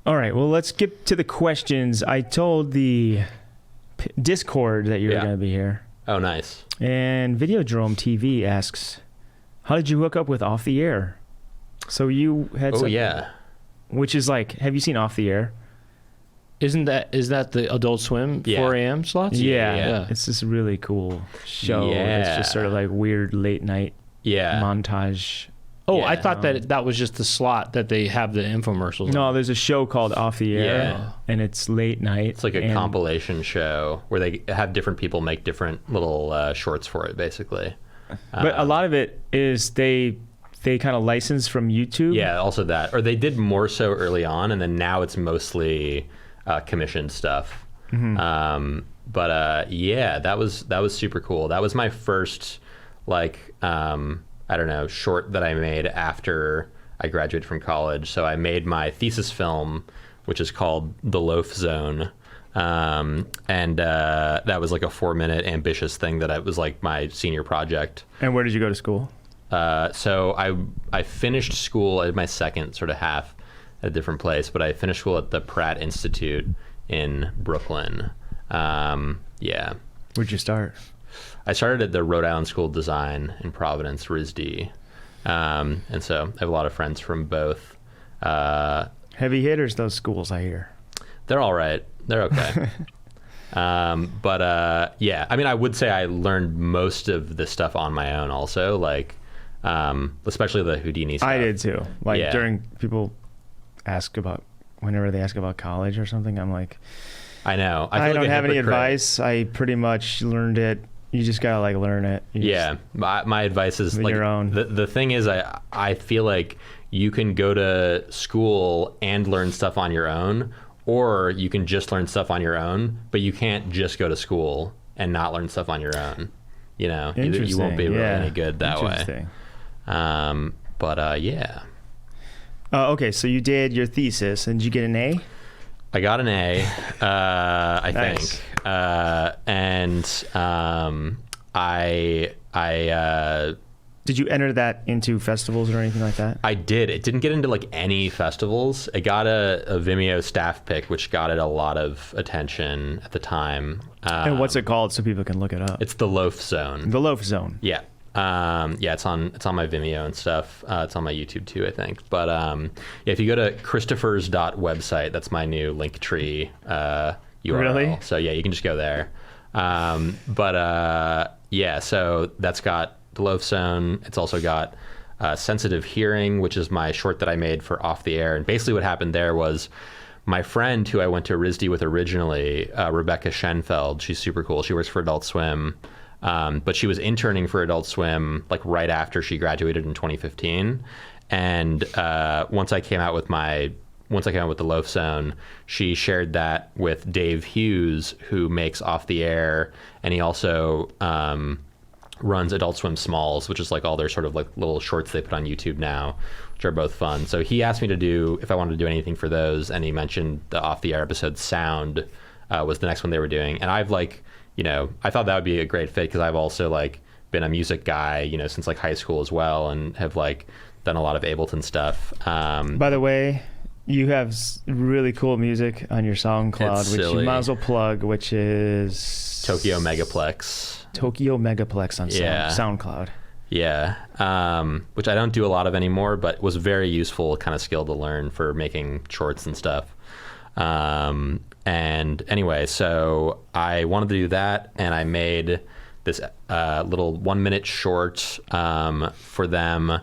All right, well, let's get to the questions. I told the Discord that you were going to be here. Oh, nice. And Videodrome TV asks, how did you hook up with Off the Air? So you had which is like, have you seen Off the Air? Is that the Adult Swim 4 a.m. slots? Yeah. It's this really cool show. Yeah. It's just sort of like weird late night montage. Oh, I thought that was just the slot that they have the infomercials. No, there's a show called Off the Air, and it's late night. It's like a compilation show where they have different people make different little shorts for it, basically. But a lot of it is they kind of license from YouTube. Yeah, also that. Or they did more so early on, and then now it's mostly commissioned stuff. Mm-hmm. That was super cool. That was my first I don't know, short that I made after I graduated from college. So I made my thesis film, which is called The Loaf Zone. That was like a 4-minute ambitious thing that was like my senior project. And where did you go to school? So I finished school at my second sort of half at a different place, but I finished school at the Pratt Institute in Brooklyn. Where'd you start? I started at the Rhode Island School of Design in Providence, RISD. And so I have a lot of friends from both. Heavy hitters, those schools, I hear. They're all right. They're okay. I mean, I would say I learned most of this stuff on my own also, like, especially the Houdini stuff. I did too. Like during people whenever they ask about college or something, I'm like, I know. I don't have any advice. I pretty much learned it. You just gotta like learn it. My advice is like your own. The thing is, I feel like you can go to school and learn stuff on your own, or you can just learn stuff on your own, but you can't just go to school and not learn stuff on your own. You know, you won't be really any good that way. Okay, so you did your thesis, and did you get an A? I got an A, I Nice. think. Did you enter that into festivals or anything like that? I did. It didn't get into like any festivals. It got a Vimeo staff pick, which got it a lot of attention at the time. And what's it called so people can look it up? It's the Loaf Zone. The Loaf Zone. Yeah. It's on my Vimeo and stuff. It's on my YouTube too, I think. But if you go to Christopher's.website, that's my new Linktree URL. Really? So yeah, you can just go there. So that's got the Loaf Zone. It's also got Sensitive Hearing, which is my short that I made for Off the Air. And basically what happened there was my friend who I went to RISD with originally, Rebecca Schenfeld, she's super cool. She works for Adult Swim. But she was interning for Adult Swim like right after she graduated in 2015. And once I came out with my once I came out with the Loaf Zone, she shared that with Dave Hughes, who makes Off the Air, and he also runs Adult Swim Smalls, which is like all their sort of like little shorts they put on YouTube now, which are both fun. So he asked me to do, if I wanted to do anything for those, and he mentioned the Off the Air episode Sound was the next one they were doing. And I've like, you know, I thought that would be a great fit because I've also like been a music guy, you know, since like high school as well, and have like done a lot of Ableton stuff. By the way, you have really cool music on your SoundCloud, which you might as well plug, which is Tokyo Megaplex. Tokyo Megaplex on SoundCloud. Yeah, which I don't do a lot of anymore, but was very useful kind of skill to learn for making shorts and stuff. And anyway, so I wanted to do that, and I made this little 1 minute short for them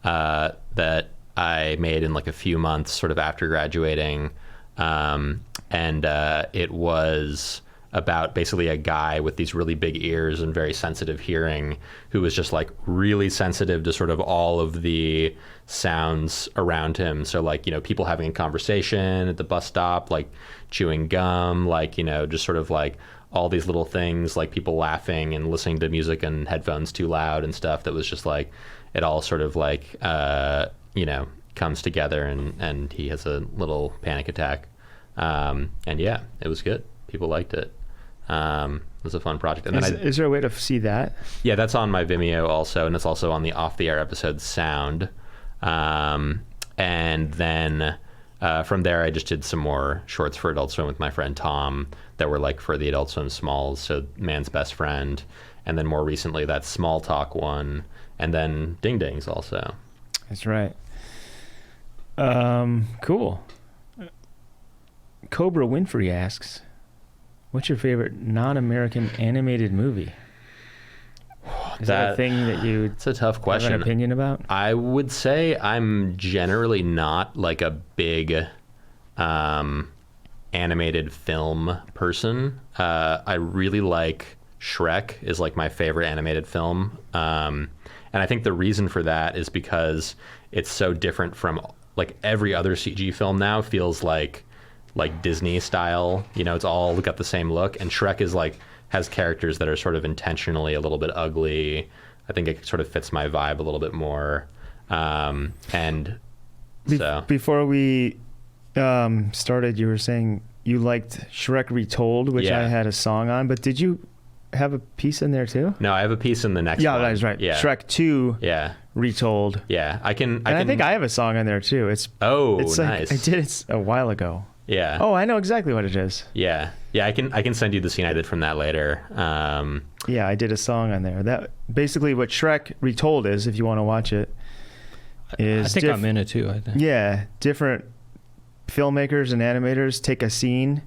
that I made in like a few months sort of after graduating. And it was about basically a guy with these really big ears and very sensitive hearing who was just like really sensitive to sort of all of the sounds around him. So like, you know, people having a conversation at the bus stop, like chewing gum, like, you know, just sort of like all these little things, like people laughing and listening to music and headphones too loud and stuff that was just like, it all sort of like, you know, comes together and he has a little panic attack. And yeah, it was good. People liked it. It was a fun project. And then is there a way to see that? Yeah, that's on my Vimeo also, and it's also on the Off the Air episode Sound. And then from there, I just did some more shorts for Adult Swim with my friend Tom that were like for the Adult Swim Smalls, so Man's Best Friend, and then more recently that Small Talk one, and then Ding Dings also. That's right. Cool. Cobra Winfrey asks, what's your favorite non-American animated movie? Is that a thing that you it's a tough question. have an opinion about? I would say I'm generally not like a big animated film person. I really like Shrek is like my favorite animated film. And I think the reason for that is because it's so different from like every other CG film now feels like Disney style, you know, it's all got the same look, and Shrek is like has characters that are sort of intentionally a little bit ugly. I think it sort of fits my vibe a little bit more. And so before we started, you were saying you liked Shrek Retold, which I had a song on, but did you have a piece in there too? No, I have a piece in the next one. Yeah, that's right. Yeah. Shrek 2 Retold. Yeah, I think I have a song on there too. It's nice. Like, I did it a while ago. Yeah. Oh, I know exactly what it is. Yeah. I can send you the scene I did from that later. Yeah, I did a song on there. That basically what Shrek Retold is, if you want to watch it, is I think I'm in it too, I think. Yeah, different filmmakers and animators take a scene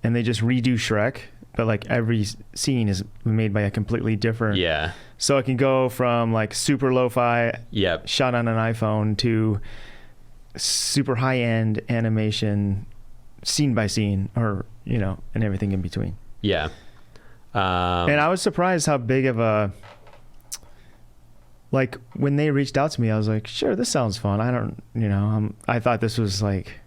and they just redo Shrek, but like every scene is made by a completely different. Yeah. So it can go from like super lo-fi shot on an iPhone to super high-end animation scene by scene, or you know, and everything in between. Yeah. And I was surprised how big of a, like when they reached out to me, I was like, sure, this sounds fun. I don't, you know, I thought this was like,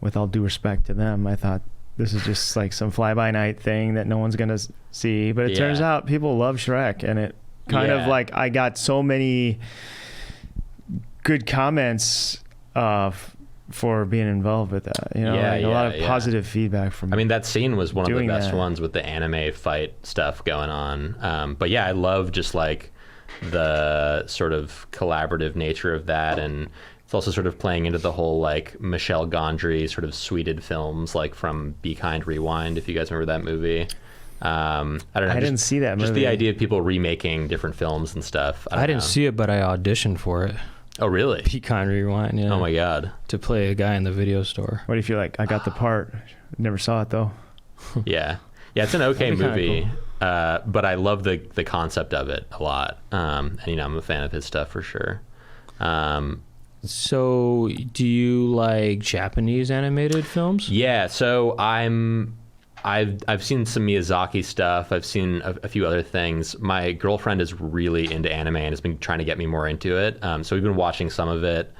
with all due respect to them, I thought this is just like some fly-by-night thing that no one's gonna see, but it turns out people love Shrek, and it kind of like, I got so many good comments for being involved with that, you know, a lot of positive feedback from. I mean, that scene was one of the best ones with the anime fight stuff going on. But yeah, I love just like the sort of collaborative nature of that, and it's also sort of playing into the whole like Michel Gondry sort of sweeted films, like from Be Kind, Rewind, if you guys remember that movie. I don't know. I didn't see that movie. Just the idea of people remaking different films and stuff. I didn't see it, but I auditioned for it. Oh, really? Be Kind, Rewind, yeah. Oh, my God. To play a guy in the video store. What do you feel like? I got the part. Never saw it, though. Yeah, it's an okay movie, cool. But I love the concept of it a lot. And, you know, I'm a fan of his stuff for sure. So, do you like Japanese animated films? Yeah, so I've seen some Miyazaki stuff. I've seen a few other things. My girlfriend is really into anime and has been trying to get me more into it. So we've been watching some of it.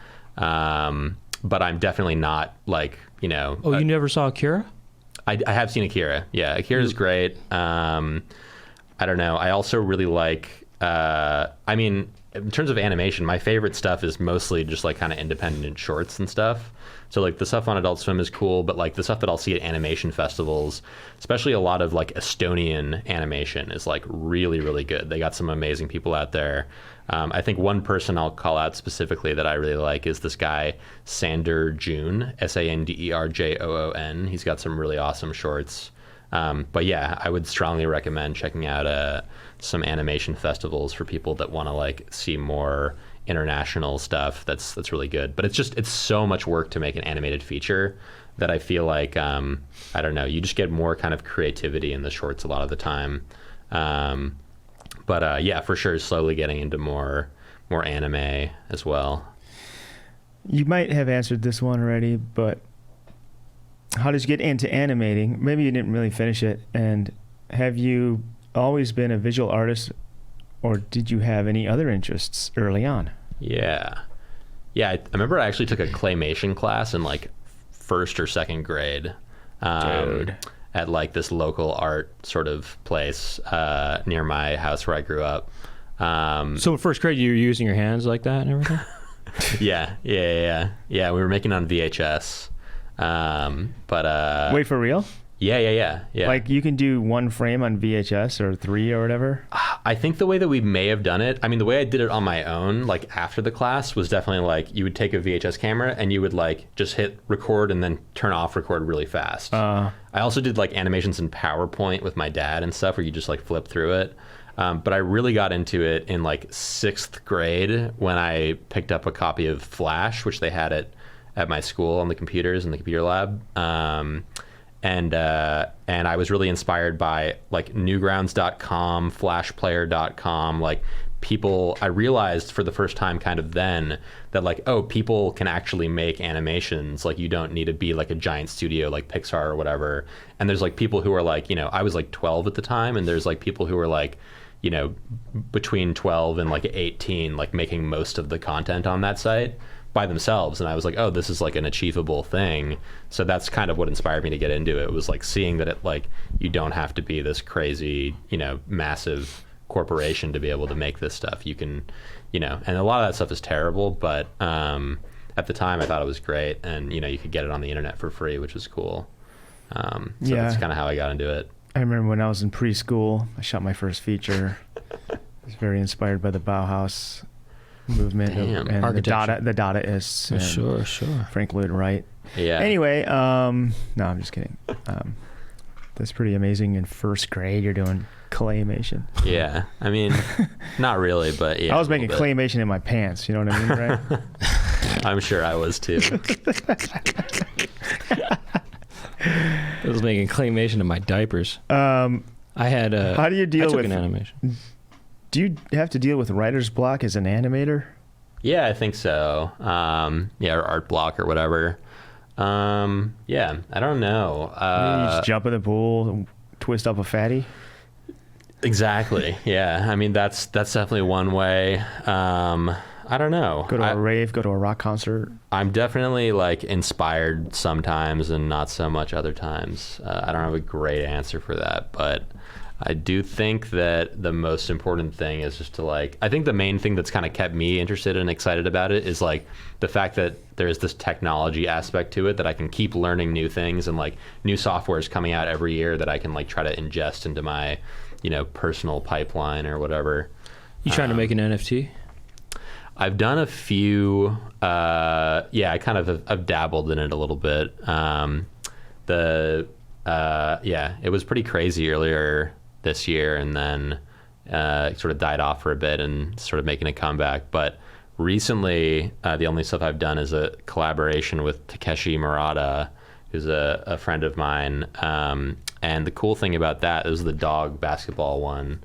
but I'm definitely not like, you know. Oh, you never saw Akira? I have seen Akira. Yeah, Akira's great. I don't know. I also really like, I mean, in terms of animation, my favorite stuff is mostly just like kind of independent shorts and stuff. So like the stuff on Adult Swim is cool, but like the stuff that I'll see at animation festivals, especially a lot of like Estonian animation is like really, really good. They got some amazing people out there. I think one person I'll call out specifically that I really like is this guy, Sander June, Sanderjoon. He's got some really awesome shorts. But yeah, I would strongly recommend checking out some animation festivals for people that want to like see more international stuff. That's really good. But it's so much work to make an animated feature that I feel like I don't know, you just get more kind of creativity in the shorts a lot of the time. But yeah, for sure, slowly getting into more anime as well. You might have answered this one already, but how did you get into animating? Maybe you didn't really finish it. And have you always been a visual artist, or did you have any other interests early on? Yeah, I remember I actually took a claymation class in like first or second grade. Dude. At like this local art sort of place near my house where I grew up. So in first grade, you were using your hands like that and everything? Yeah. We were making on VHS. But Wait, for real? Yeah. Like you can do one frame on VHS or 3 or whatever? I think the way that we may have done it, I mean, the way I did it on my own, like after the class, was definitely like you would take a VHS camera and you would like just hit record and then turn off record really fast. I also did like animations in PowerPoint with my dad and stuff where you just like flip through it. But I really got into it in like 6th grade when I picked up a copy of Flash, which they had at my school on the computers in the computer lab. And I was really inspired by like Newgrounds.com, FlashPlayer.com, like people. I realized for the first time kind of then that like, oh, people can actually make animations. Like you don't need to be like a giant studio like Pixar or whatever. And there's like people who are like, you know, I was like 12 at the time, and there's like people who are like, you know, between 12 and like 18, like making most of the content on that site by themselves. And I was like, oh, this is like an achievable thing. So that's kind of what inspired me to get into it. It was like seeing that it like you don't have to be this crazy, you know, massive corporation to be able to make this stuff. You can, you know, and a lot of that stuff is terrible, but at the time I thought it was great, and you know, you could get it on the internet for free, which was cool. So that's kind of how I got into it. I remember when I was in preschool, I shot my first feature. I was very inspired by the Bauhaus movement and the Dadaists. And Sure. Frank Lloyd Wright. Yeah. Anyway, no, I'm just kidding. That's pretty amazing. In first grade, you're doing claymation. Yeah, I mean, not really, but yeah. I was making claymation in my pants. You know what I mean, right? I'm sure I was too. I was making claymation in my diapers. I had how do you deal with an animation? Do you have to deal with writer's block as an animator? Yeah, I think so. Or art block or whatever. Yeah, I don't know. You just jump in the pool and twist up a fatty? Exactly. Yeah. I mean, that's definitely one way. I don't know. Go to a rave, go to a rock concert. I'm definitely like inspired sometimes and not so much other times. I don't have a great answer for that, but I do think that the most important thing is just to like, I think the main thing that's kind of kept me interested and excited about it is like the fact that there's this technology aspect to it that I can keep learning new things, and like new software is coming out every year that I can like try to ingest into my, you know, personal pipeline or whatever. You trying to make an NFT? I've done a few. I kind of I've dabbled in it a little bit. It was pretty crazy earlier this year, and then sort of died off for a bit and sort of making a comeback. But recently, the only stuff I've done is a collaboration with Takeshi Murata, who's a friend of mine. And the cool thing about that is the dog basketball one.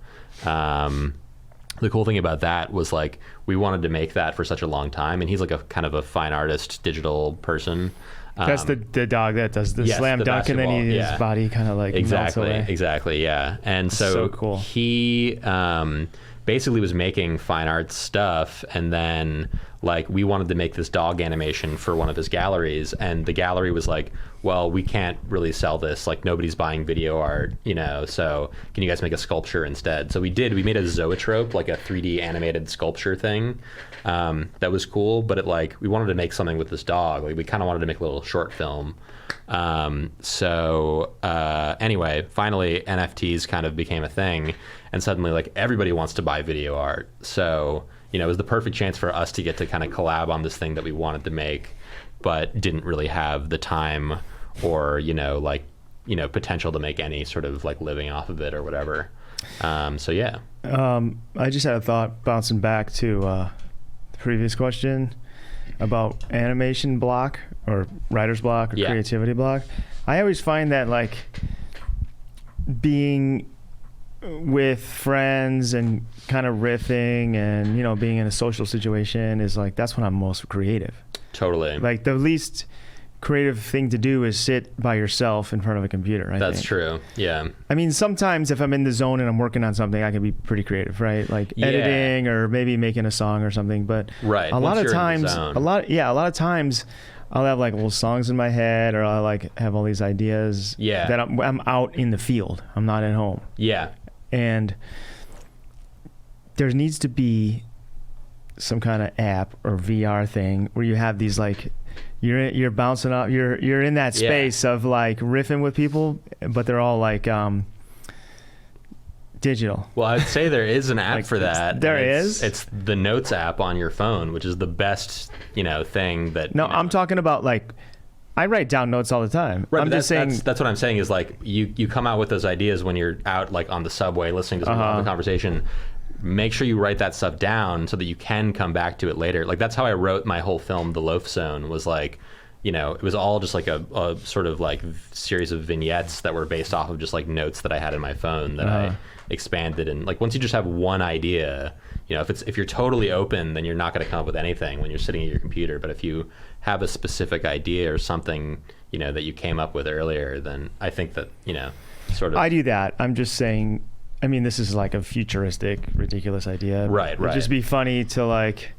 The cool thing about that was like we wanted to make that for such a long time, and he's like a kind of a fine artist, digital person. That's the dog that does the slam dunk, and then his body kind of like melts away. Exactly, yeah. And so cool. he basically was making fine arts stuff, and then like we wanted to make this dog animation for one of his galleries, and the gallery was like, well, we can't really sell this, like nobody's buying video art, you know, so can you guys make a sculpture instead? So we made a zoetrope, like a 3D animated sculpture thing. That was cool, but we wanted to make something with this dog. Like we kind of wanted to make a little short film. Anyway, finally NFTs kind of became a thing, and suddenly like everybody wants to buy video art. So, you know, it was the perfect chance for us to get to kind of collab on this thing that we wanted to make, but didn't really have the time or, potential to make any sort of like living off of it or whatever. So yeah. I just had a thought bouncing back to the previous question about animation block or writer's block or creativity block. I always find that like being with friends and kind of riffing and, you know, being in a social situation is like, that's when I'm most creative. Totally. Like the least creative thing to do is sit by yourself in front of a computer. That's true. Yeah. I mean, sometimes if I'm in the zone and I'm working on something, I can be pretty creative, right? Like editing or maybe making a song or something. But right. a lot of times I'll have like little songs in my head, or I'll like have all these ideas that I'm out in the field. I'm not at home. Yeah. And there needs to be some kind of app or VR thing where you have these like you're bouncing off, you're in that space of like riffing with people, but they're all like digital. Well, I'd say there is an app like for that. There is. It's the Notes app on your phone, which is the best, thing that. No, I'm talking about like I write down notes all the time. Right, I'm just saying. That's what I'm saying is like you come out with those ideas when you're out like on the subway listening to some of the conversation. Make sure you write that stuff down so that you can come back to it later. Like that's how I wrote my whole film, The Loaf Zone, was like, it was all just like a sort of like series of vignettes that were based off of just like notes that I had in my phone that I expanded. And like once you just have one idea, if you're totally open, then you're not going to come up with anything when you're sitting at your computer. But if you have a specific idea or something, that you came up with earlier, then I think that, sort of. I do that. I'm just saying. I mean, this is like a futuristic, ridiculous idea. Right. It'd just be funny to like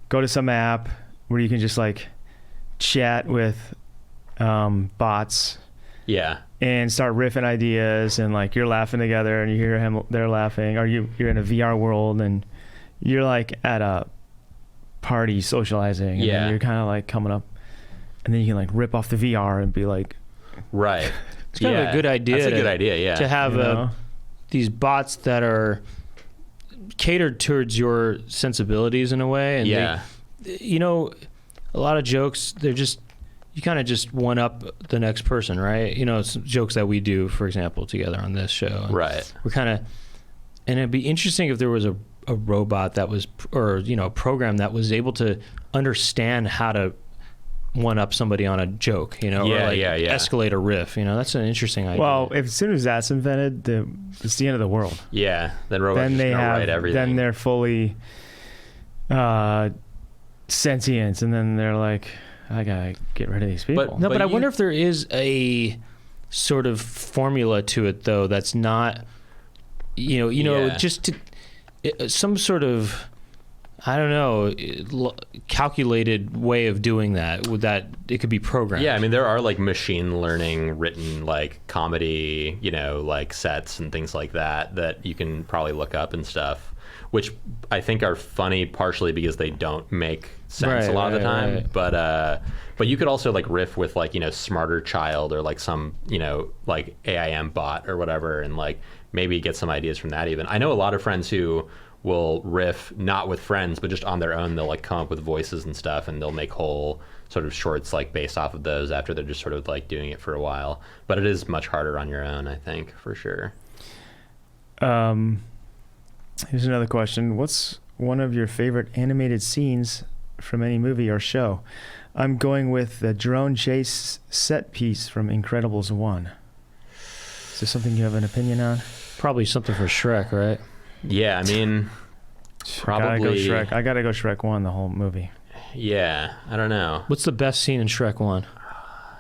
go to some app where you can just like chat with bots. Yeah. And start riffing ideas, and like you're laughing together and you hear him, they're laughing, or you're in a VR world and you're like at a party socializing. And then you're kind of like coming up, and then you can like rip off the VR and be like. Right. It's kind of a good idea. That's a good idea, yeah. To have these bots that are catered towards your sensibilities in a way, and a lot of jokes, they're just, you kind of just one up the next person, right? Some jokes that we do, for example, together on this show. Right. We're kind of, and it'd be interesting if there was a robot that was, or a program that was able to understand how to one up somebody on a joke, or escalate a riff. That's an interesting idea. Well, as soon as that's invented, it's the end of the world. Yeah, then robots just write everything. Then they're fully sentient, and then they're like, I gotta get rid of these people. But I wonder if there is a sort of formula to it, though. That's not, just some sort of, I don't know, calculated way of doing that. Would that it could be programmed? Yeah, I mean there are like machine learning written like comedy, like sets and things like that you can probably look up and stuff, which I think are funny partially because they don't make sense a lot of the time. Right. But you could also like riff with like Smarter Child or like some like AIM bot or whatever, and like maybe get some ideas from that. Even I know a lot of friends who will riff not with friends but just on their own. They'll like come up with voices and stuff, and they'll make whole sort of shorts like based off of those after they're just sort of like doing it for a while. But it is much harder on your own, I think, for sure. Here's another question. What's one of your favorite animated scenes from any movie or show? I'm going with the drone chase set piece from Incredibles 1. Is there something you have an opinion on? Probably something for Shrek, right? Yeah, I mean, probably. I gotta go Shrek 1, the whole movie. Yeah, I don't know. What's the best scene in Shrek 1?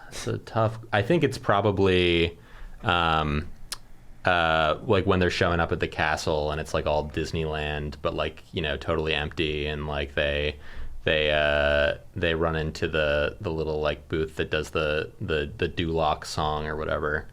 It's a tough. I think it's probably like when they're showing up at the castle and it's like all Disneyland, but like, you know, totally empty, and like they run into the little like booth that does the Duloc song or whatever.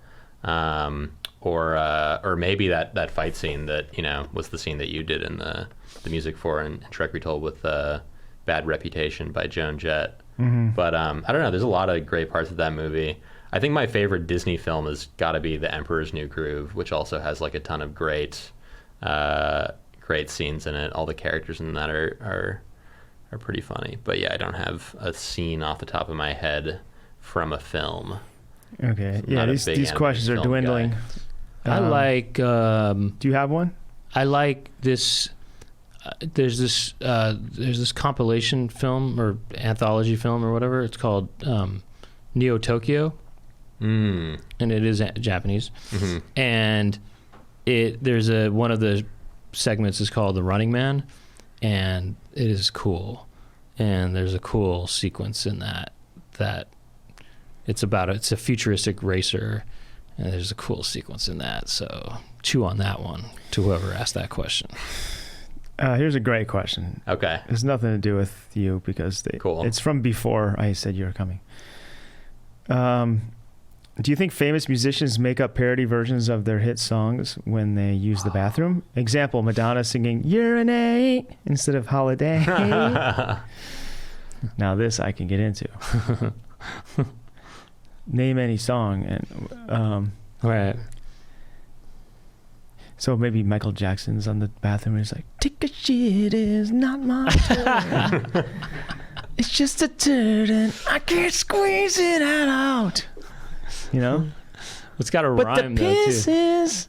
Or maybe that fight scene that, you know, was the scene that you did in the music for in Shrek Retold with Bad Reputation by Joan Jett. But I don't know, there's a lot of great parts of that movie. I think my favorite Disney film has got to be The Emperor's New Groove, which also has like a ton of great scenes in it. All the characters in that are pretty funny. But yeah, I don't have a scene off the top of my head from a film. Okay. I'm Yeah, not a these big questions are animated film dwindling. guy. I like. Do you have one? I like this. There's this compilation film or anthology film or whatever. It's called Neo Tokyo, and it is Japanese. And there's one of the segments is called The Running Man, and it is cool. And there's a cool sequence in that it's a futuristic racer, and there's a cool sequence in that. So chew on that one to whoever asked that question. Here's a great question. Okay. It has nothing to do with you because Cool. It's from before I said you were coming. Do you think famous musicians make up parody versions of their hit songs when they use the bathroom? Example, Madonna singing Urinate instead of Holiday. Now this I can get into. Name any song. And Right. so maybe Michael Jackson's on the bathroom and he's like, take a shit is not my turn. It's just a turd and I can't squeeze it out. You know? It's got a But rhyme the though piss too. is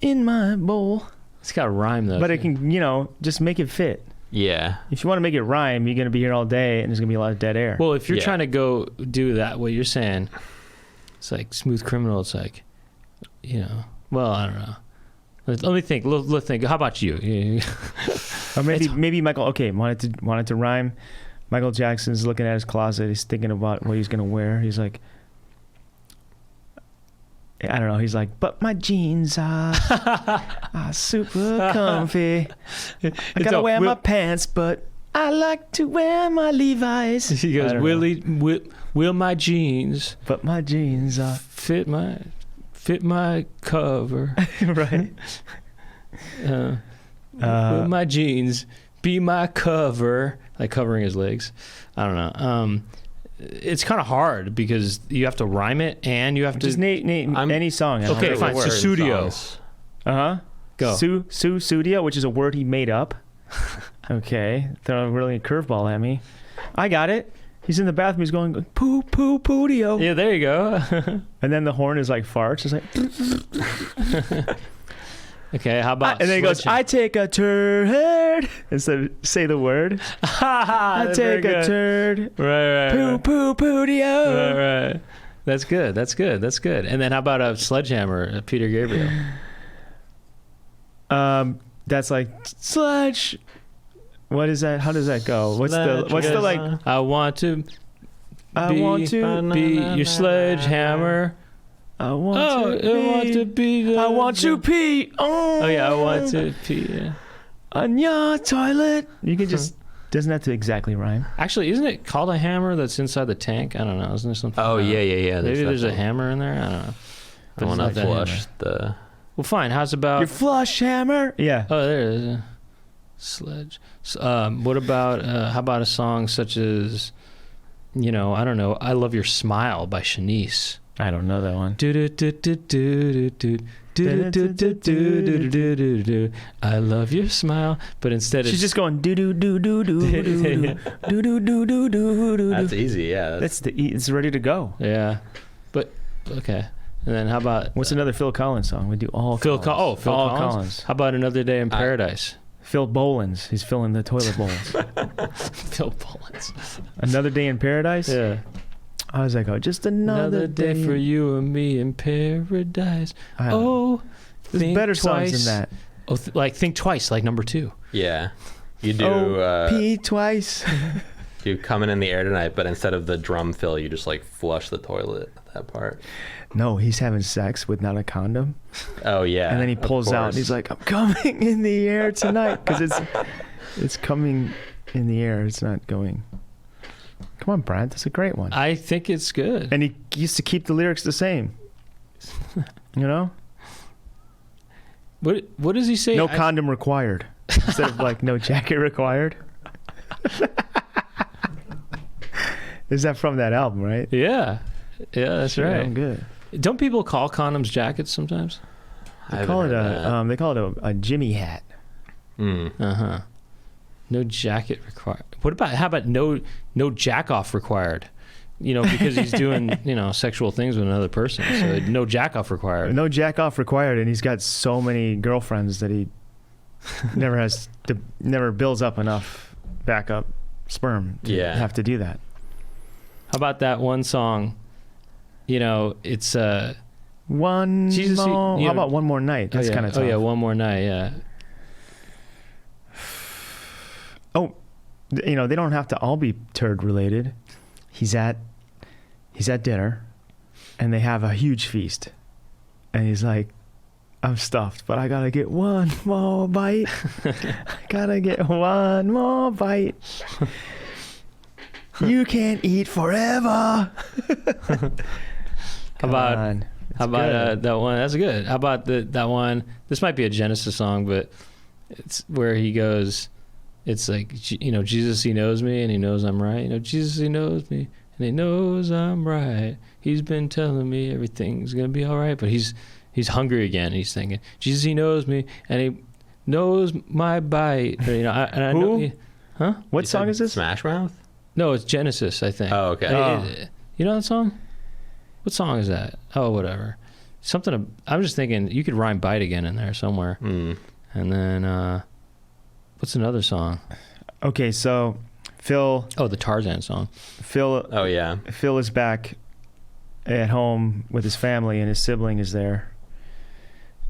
in my bowl. It's got a rhyme though. But too. it can, you know, just make it fit. Yeah. If you want to make it rhyme, you're going to be here all day and there's going to be a lot of dead air. Well, if you're Yeah. trying to go do that, what you're saying, it's like Smooth Criminal. It's like, you know. Well, I don't know. Let me think. Let's think. How about you? Or maybe Michael, wanted to rhyme. Michael Jackson's looking at his closet. He's thinking about what he's going to wear. He's like, I don't know. He's like, but my jeans are super comfy. I gotta wear my pants, but I like to wear my Levi's. He I goes, don't know. will my jeans But my jeans are fit my cover? right. Will my jeans be my cover? Like covering his legs. I don't know. It's kind of hard because you have to rhyme it and you have to Just name any song. Okay, fine. Words, Susudio. songs. Go. Go. Studio, which is a word he made up. Okay, throw really a curveball at me. I got it. He's in the bathroom. He's going poo poo poodio. Yeah, there you go. And then the horn is like farts. It's like. Okay, how about? And then he goes, I take a turd. Instead of say the word. I take a turd. Right. Poo poo poodio. Right. That's good. And then how about a Sledgehammer, Peter Gabriel? That's like sludge. What is that? How does that go? What's the like? I want to be your sledgehammer. I want to be. I want to pee. Oh yeah, I want to pee. Yeah. On your toilet. You can just doesn't have to exactly rhyme. Actually, isn't it called a hammer that's inside the tank? I don't know. Isn't there something? Oh yeah. Maybe there's a hammer in there. I don't know. I want to flush the. Well, fine. How's about Your flush hammer? Yeah. Oh, there it is. Sledge. What about how about a song such as, I don't know, I Love Your Smile by Shanice. I don't know that one. I love your smile, but instead she's just going do do do do do do do do do do do do. That's easy, yeah. It's ready to go. Yeah, but okay. And then how about what's another Phil Collins song? We do all Phil Collins. Phil all Collins? Collins. How about Another Day in Paradise? Phil Bolins. He's filling the toilet bowls. Phil Collins. Another Day in Paradise? Yeah. How does that go? Just another day for you and me in paradise. There's better twice. songs than that. Oh, like Think Twice, like number 2. Yeah. You do pee twice. you Coming in the Air Tonight, but instead of the drum fill, you just like flush the toilet. that part. No, he's having sex with not a condom. Oh yeah. And then he of pulls out and course. he's like, I'm coming in the air tonight. Because it's coming in the air. It's not going. Come on, Brent. That's a great one. I think it's good. And he used to keep the lyrics the same. You know? What does he say? No condom required. Instead of like no jacket required. Is that from that album, right? Yeah. Yeah, that's Yeah, right. I'm good. Don't people call condoms jackets sometimes? I They haven't call it heard they call it a Jimmy hat. that. Mm. Uh-huh. No jacket required. How about no jack off required? You know, because he's doing, sexual things with another person. So no jack off required. No jack off required, and he's got so many girlfriends that he never builds up enough backup sperm to have to do that. How about that one song? It's One Jesus, more. you How know- about One More Night? That's kind of tough. Oh yeah, One More Night. Yeah. Oh, they don't have to all be turd related. He's at dinner, and they have a huge feast, and he's like, I'm stuffed, but I gotta get one more bite. I gotta get one more bite. You can't eat forever. How about that one? That's good. How about that one? This might be a Genesis song, but it's where he goes. It's like, Jesus, he knows me and he knows I'm right. Jesus, he knows me and he knows I'm right. He's been telling me everything's gonna be all right, but he's hungry again. He's thinking, Jesus, he knows me and he knows my bite. Or, I Who? know. Huh? What song is this? Smash Mouth? No, it's Genesis, I think. Oh, okay. You know that song? What song is that? Oh, whatever. I'm just thinking you could rhyme bite again in there somewhere. Mm. And then, what's another song? Okay, so Phil. Oh, the Tarzan song. Oh yeah. Phil is back at home with his family, and his sibling is there.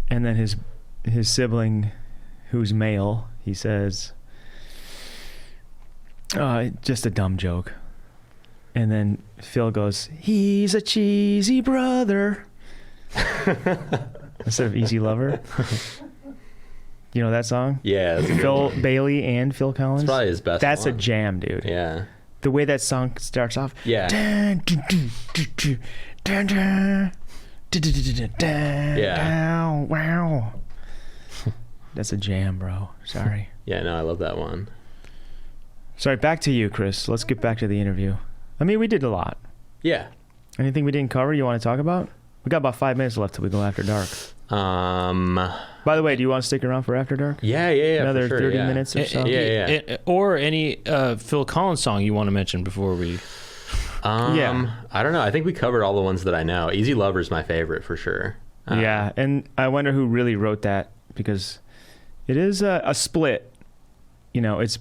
And then his sibling, who's male, he says, just a dumb joke. And then Phil goes, he's a cheesy brother. Instead of easy lover. You know that song? Yeah. That's a good Phil one. Bailey and Phil Collins. It's probably his best That's one. a jam, dude. Yeah. The way that song starts off. Yeah. Dun, dun, dun, dun, dun, dun, dun, dun, dun, dun, dun, Yeah. Wow. That's a jam, bro. Sorry. Yeah, no, I love that one. Sorry, back to you, Chris. Let's get back to the interview. I mean, we did a lot. Yeah. Anything we didn't cover you want to talk about? We got about 5 minutes left till we go after dark. By the way, do you want to stick around for after dark? Yeah. Another for sure, 30 yeah. minutes or so? Yeah. Or any Phil Collins song you want to mention before we... Yeah. I don't know. I think we covered all the ones that I know. Easy Lover's my favorite for sure. Yeah, and I wonder who really wrote that, because it is a split. It's...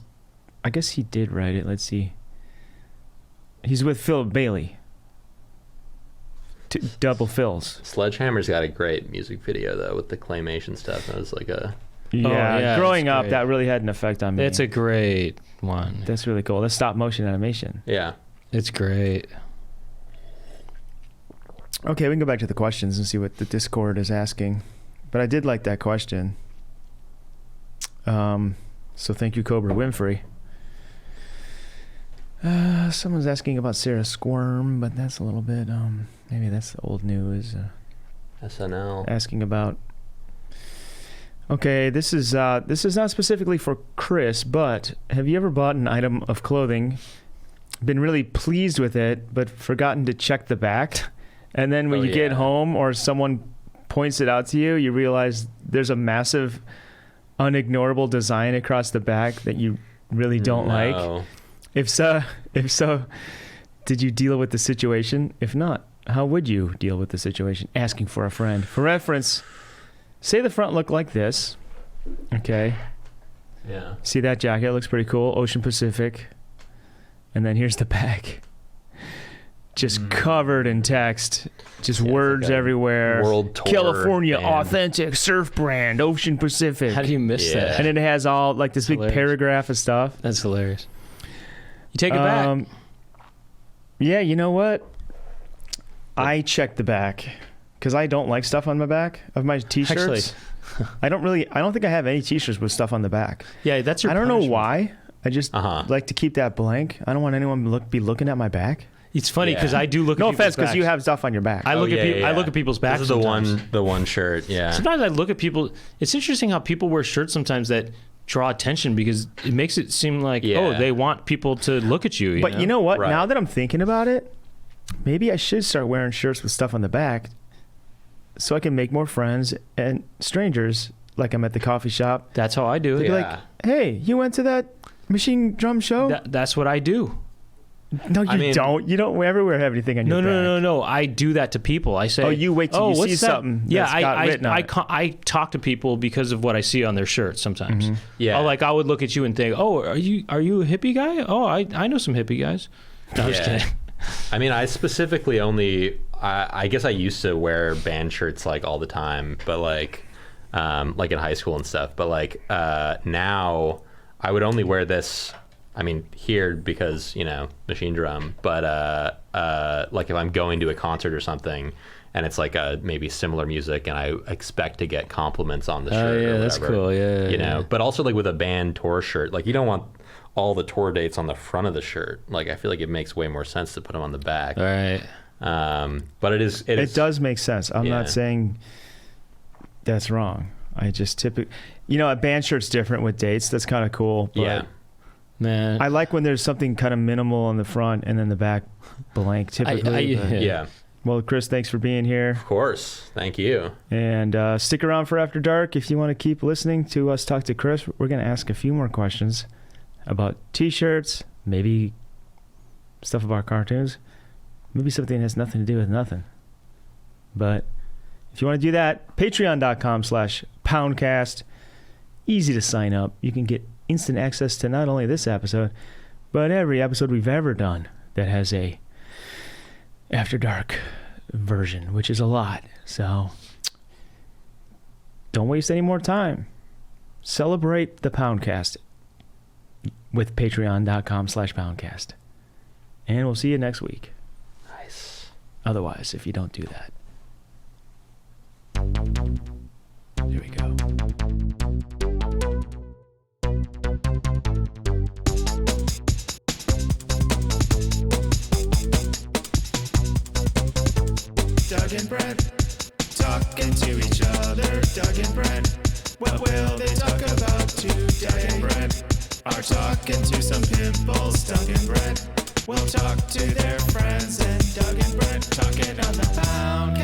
I guess he did write it. Let's see. He's with Phil Bailey. Double Phils. Sledgehammer's got a great music video though with the claymation stuff. It was like a Yeah, growing it's up, great. that really had an effect on me. It's a great one. That's really cool. That's stop motion animation. yeah. It's great. Okay, we can go back to the questions and see what the Discord is asking. But I did like that question. So thank you, Cobra Winfrey. Someone's asking about Sarah Squirm, but that's a little bit, maybe that's old news. SNL. Asking about... Okay, this is not specifically for Chris, but have you ever bought an item of clothing, been really pleased with it, but forgotten to check the back? And then when you get home or someone points it out to you, you realize there's a massive, unignorable design across the back that you really don't like? If so, did you deal with the situation? If not, how would you deal with the situation? Asking for a friend. For reference, say the front looked like this. Okay. Yeah. See that jacket? It looks pretty cool. Ocean Pacific. And then here's the back. Just covered in text. Just words like a everywhere. world tour California band. Authentic Surf Brand, Ocean Pacific. How do you miss that? And then it has all like this big Hilarious. paragraph of stuff. That's hilarious. You take it back. Yeah, you know what? I check the back because I don't like stuff on my back of my t-shirts. I don't think I have any t-shirts with stuff on the back. Yeah, that's your I don't know punishment. why. I just like to keep that blank. I don't want anyone to be looking at my back. It's funny because Yeah. I do look No at people's offense, because you backs. have stuff on your back. I look yeah. at people's backs. This is sometimes. the one shirt. Yeah. Sometimes I look at people. It's interesting how people wear shirts sometimes that draw attention because it makes it seem like they want people to look at you. But you know what? Right. Now that I'm thinking about it, maybe I should start wearing shirts with stuff on the back so I can make more friends and strangers. Like I'm at the coffee shop. That's how I do They'd it. be like, "Hey, you went to that machine drum show?" That's what I do. No, you don't. You don't ever have anything on your back. No. I do that to people. I say, Oh, you wait till you what's see that?" something Yeah, that's got written on it. I talk to people because of what I see on their shirts sometimes. Mm-hmm. Yeah. I would look at you and think, "Oh, are you a hippie guy? Oh, I know some hippie guys." No, I'm just kidding. I mean, I specifically I guess I used to wear band shirts like all the time, but like in high school and stuff. But like now I would only wear this. I mean, here because, machine drum, but like if I'm going to a concert or something and it's like maybe similar music and I expect to get compliments on the shirt. yeah, or that's whatever, cool. Yeah, you yeah. know, but also like with a band tour shirt, like you don't want all the tour dates on the front of the shirt. Like I feel like it makes way more sense to put them on the back. All right. But it does make sense. I'm not saying that's wrong. I just typically, a band shirt's different with dates. That's kind of cool. But Yeah. Man. I like when there's something kind of minimal on the front and then the back blank typically. but- Yeah. Well, Chris, thanks for being here. Of course. Thank you. And stick around for After Dark if you want to keep listening to us talk to Chris. We're going to ask a few more questions about T-shirts, maybe stuff about cartoons, maybe something that has nothing to do with nothing. But if you want to do that, patreon.com/Poundcast. Easy to sign up. You can get instant access to not only this episode, but every episode we've ever done that has a After Dark version, which is a lot. So don't waste any more time. Celebrate the Poundcast with patreon.com/Poundcast. And we'll see you next week. Nice. Otherwise, if you don't do that. There we go. Doug and Brent, talking to each other. Doug and Brent, what will they talk about today? Doug and Brent are talking to some pimples. Doug and Brent will talk to their friends. And Doug and Brent talking on the Poundcast.